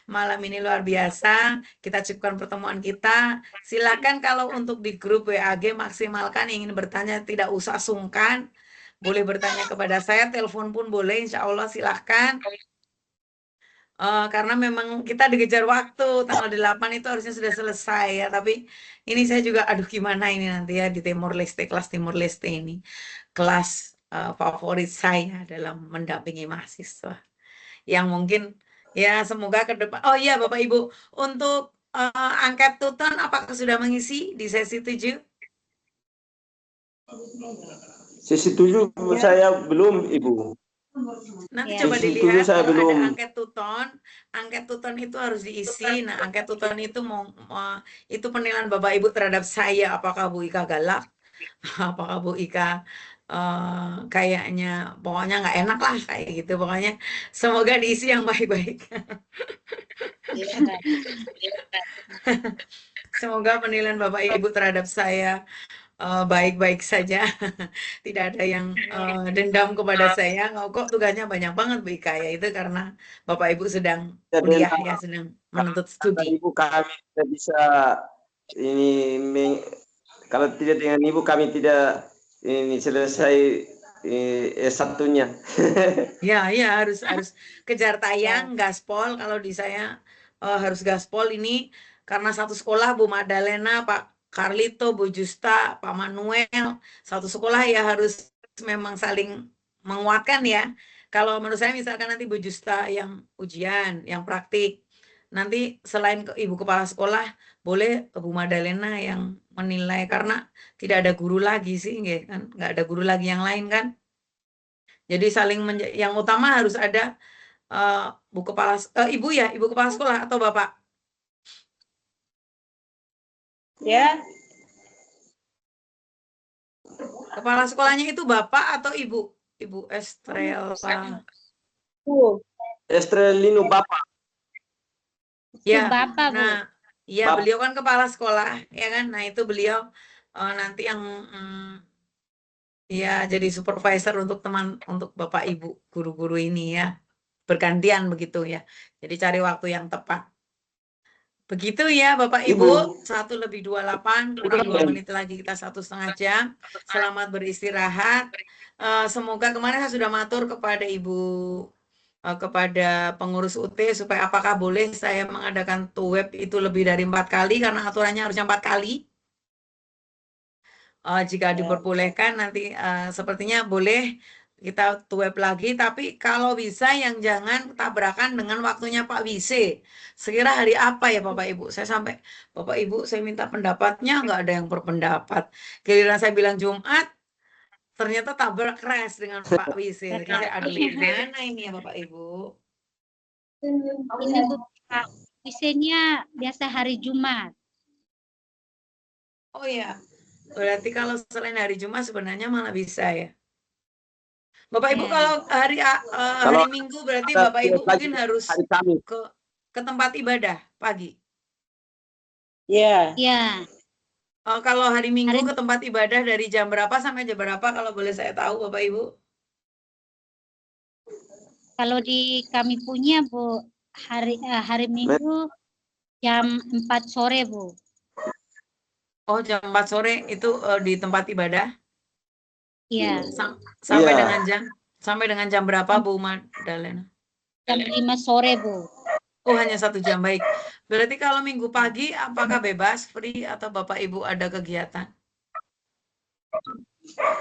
S2: malam ini luar biasa. Kita cukupkan pertemuan kita. Silakan kalau untuk di grup WAG maksimalkan ingin bertanya tidak usah sungkan, boleh bertanya kepada saya, telepon pun boleh, insya Allah silakan. Karena memang kita dikejar waktu, tanggal 8 itu harusnya sudah selesai ya, tapi ini saya juga, aduh gimana ini nanti ya di Timur Leste, kelas Timur Leste ini. Kelas favorit saya dalam mendampingi mahasiswa yang mungkin ya semoga ke depan. Oh iya Bapak Ibu, untuk angket tuton apakah sudah mengisi di sesi 7?
S3: Sesi 7 saya belum, Ibu.
S2: Nanti
S5: Ya.
S2: coba
S3: Sesi 7
S2: dilihat
S3: saya
S2: kalau
S3: belum.
S2: ada angket tuton itu harus diisi. Nah, angket tuton itu itu penilaian Bapak Ibu terhadap saya apakah Bu Ika galak, apakah Bu Ika kayaknya pokoknya nggak enak lah kayak gitu pokoknya semoga diisi yang baik-baik. Semoga penilaian Bapak Ibu terhadap saya baik-baik saja, tidak ada yang dendam kepada saya. Kok tugasnya banyak banget Bu Ika ya itu karena Bapak Ibu sedang kuliah ya sedang menuntut
S3: Kata
S2: studi.
S3: Ibu kami tidak bisa ini kalau tidak dengan ibu kami tidak ini selesai S1-nya.
S2: Ya, ya harus kejar tayang, gaspol. Kalau di saya harus gaspol ini karena satu sekolah Bu Madalena, Pak Carlito, Bu Justa, Pak Manuel, satu sekolah ya harus memang saling menguatkan ya. Kalau menurut saya misalkan nanti Bu Justa yang ujian, yang praktik, nanti selain Ibu Kepala Sekolah, boleh Bu Madalena yang menilai karena tidak ada guru lagi sih, nggih kan? Nggak ada guru lagi yang lain kan? Jadi saling yang utama harus ada Bu Kepala Ibu ya, Ibu Kepala Sekolah atau Bapak?
S7: Ya,
S2: Kepala sekolahnya itu Bapak atau Ibu? Ibu Estrella.
S3: Estrelino Bapak.
S2: Ya,
S5: Bapak, Bu.
S2: nah, ya
S3: Bapak.
S2: beliau kan kepala sekolah, ya kan? Nah itu beliau nanti yang ya jadi supervisor untuk untuk Bapak Ibu guru-guru ini ya, bergantian begitu ya. Jadi cari waktu yang tepat. Begitu ya Bapak Ibu, 1:28, kurang 2 menit lagi kita 1,5 jam. Selamat beristirahat. Semoga kemarin saya sudah matur kepada Ibu, kepada pengurus UT, supaya apakah boleh saya mengadakan web itu lebih dari 4 kali, karena aturannya harusnya 4 kali. Jika diperbolehkan nanti sepertinya boleh kita web lagi, tapi kalau bisa yang jangan tabrakan dengan waktunya Pak WC. Sekira hari apa ya Bapak Ibu? Saya sampai Bapak Ibu saya minta pendapatnya, nggak ada yang berpendapat. Giliran saya bilang Jumat, ternyata tabrak crash dengan Pak WC. Jadi saya aduh gimana ini ya Bapak Ibu?
S5: Ini Bu, Pak, WC-nya biasa hari Jumat.
S2: Oh iya, berarti kalau selain hari Jumat sebenarnya malah bisa ya. Bapak Ibu
S5: Ya.
S2: kalau hari
S3: Kalau
S2: Minggu berarti
S3: ada
S2: Bapak Ibu
S3: lagi
S2: mungkin harus
S3: hari Kamis.
S2: ke tempat ibadah pagi.
S7: ya.
S5: Ya,
S2: Kalau hari Minggu
S5: Hari-
S2: ke tempat ibadah dari jam berapa sampai jam berapa kalau boleh saya tahu Bapak Ibu?
S5: kalau di kami punya Bu, hari Minggu jam 4 sore Bu.
S2: Oh jam 4 sore itu di tempat ibadah
S5: Iya,
S2: sampai
S3: Iya.
S2: dengan jam berapa Bu Madalena?
S5: jam 5 sore Bu.
S2: Oh hanya 1 jam, baik. Berarti kalau Minggu pagi apakah bebas, free, atau Bapak Ibu ada kegiatan?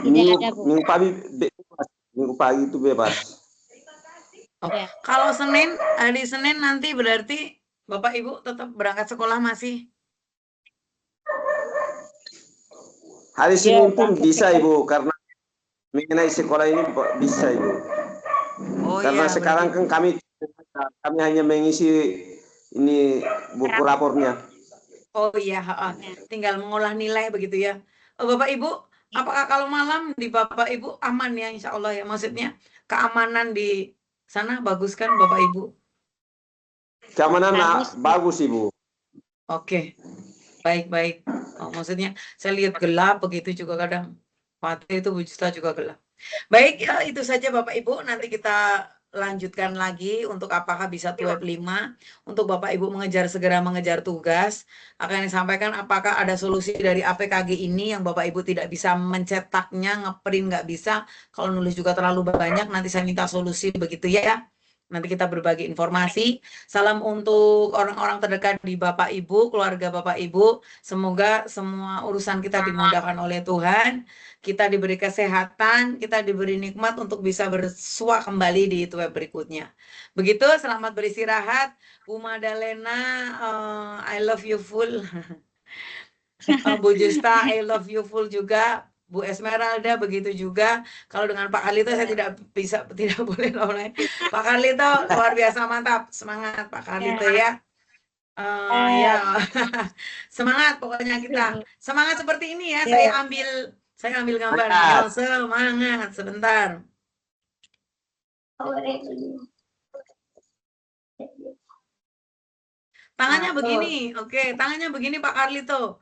S5: Tidak ada Bu.
S3: Minggu pagi bebas. Minggu pagi itu bebas.
S2: Oh,
S5: Ya.
S2: kalau hari Senin nanti berarti Bapak Ibu tetap berangkat sekolah masih?
S3: Hari Senin pun
S7: berangkat
S3: bisa
S7: sekolah.
S3: Ibu, karena mengenai sekolah ini bisa Ibu.
S2: Oh
S3: Karena
S2: ya,
S3: sekarang
S2: berarti.
S3: kan kami hanya mengisi ini buku rapornya.
S2: Oh iya, tinggal mengolah nilai begitu ya. Bapak Ibu, apakah kalau malam di Bapak Ibu aman ya Insya Allah ya? Maksudnya keamanan di sana bagus kan Bapak Ibu?
S3: Keamanan
S5: Bagus, Bu.
S3: bagus Ibu.
S2: Oke, baik-baik. Oh, maksudnya saya lihat gelap begitu juga kadang. Waktu itu Bu Justa juga gelap. Baik, ya, itu saja Bapak Ibu. Nanti kita lanjutkan lagi untuk apakah bisa web 5. Untuk Bapak Ibu segera mengejar tugas. Akan disampaikan apakah ada solusi dari APKG ini yang Bapak Ibu tidak bisa mencetaknya, ngeprint nggak bisa. Kalau nulis juga terlalu banyak, nanti saya minta solusi begitu ya. Nanti kita berbagi informasi. Salam untuk orang-orang terdekat di Bapak Ibu, keluarga Bapak Ibu. Semoga semua urusan kita dimudahkan oleh Tuhan. Kita diberi kesehatan, kita diberi nikmat untuk bisa bersua kembali di web berikutnya. Begitu, selamat beristirahat. Bu Madalena, I love you full. Bu Justa, I love you full juga. Bu Esmeralda begitu juga. Kalau dengan Pak Carlito saya tidak boleh lain. Pak Carlito luar biasa mantap, semangat Pak Carlito ya. Ya, semangat pokoknya kita. Semangat seperti ini ya. Saya ambil gambar. Ayo, semangat sebentar. Tangannya begini, oke. Tangannya begini Pak Carlito.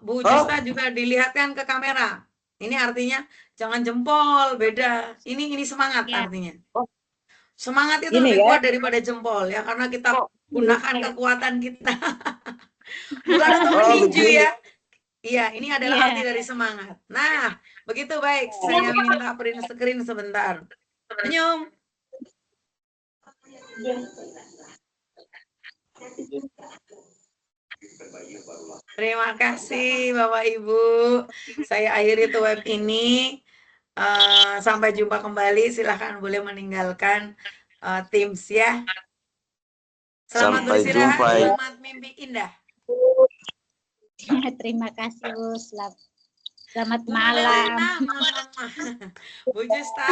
S2: Bu Justa juga dilihatkan ke kamera. Ini artinya jangan jempol, beda. Ini semangat artinya. Semangat itu lebih kuat daripada jempol ya, karena kita gunakan kekuatan kita. Bukan untuk
S3: Oh,
S2: meninju
S3: begini.
S2: ya. Iya, ini adalah
S5: Iya.
S2: arti dari semangat. Nah, begitu baik. Saya minta print screen sebentar. Senyum. Terima kasih Bapak Ibu. Saya akhiri tuh web ini. Sampai jumpa kembali. Silahkan boleh meninggalkan Teams ya. Selamat
S3: Sampai
S2: beristirahat.
S3: jumpa.
S2: Selamat mimpi indah.
S5: Terima kasih Bu. Selamat
S2: Bu
S5: malam.
S2: Magdalena, Bu Justa,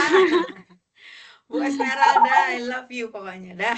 S2: Bu Esmeralda, I love you pokoknya dah.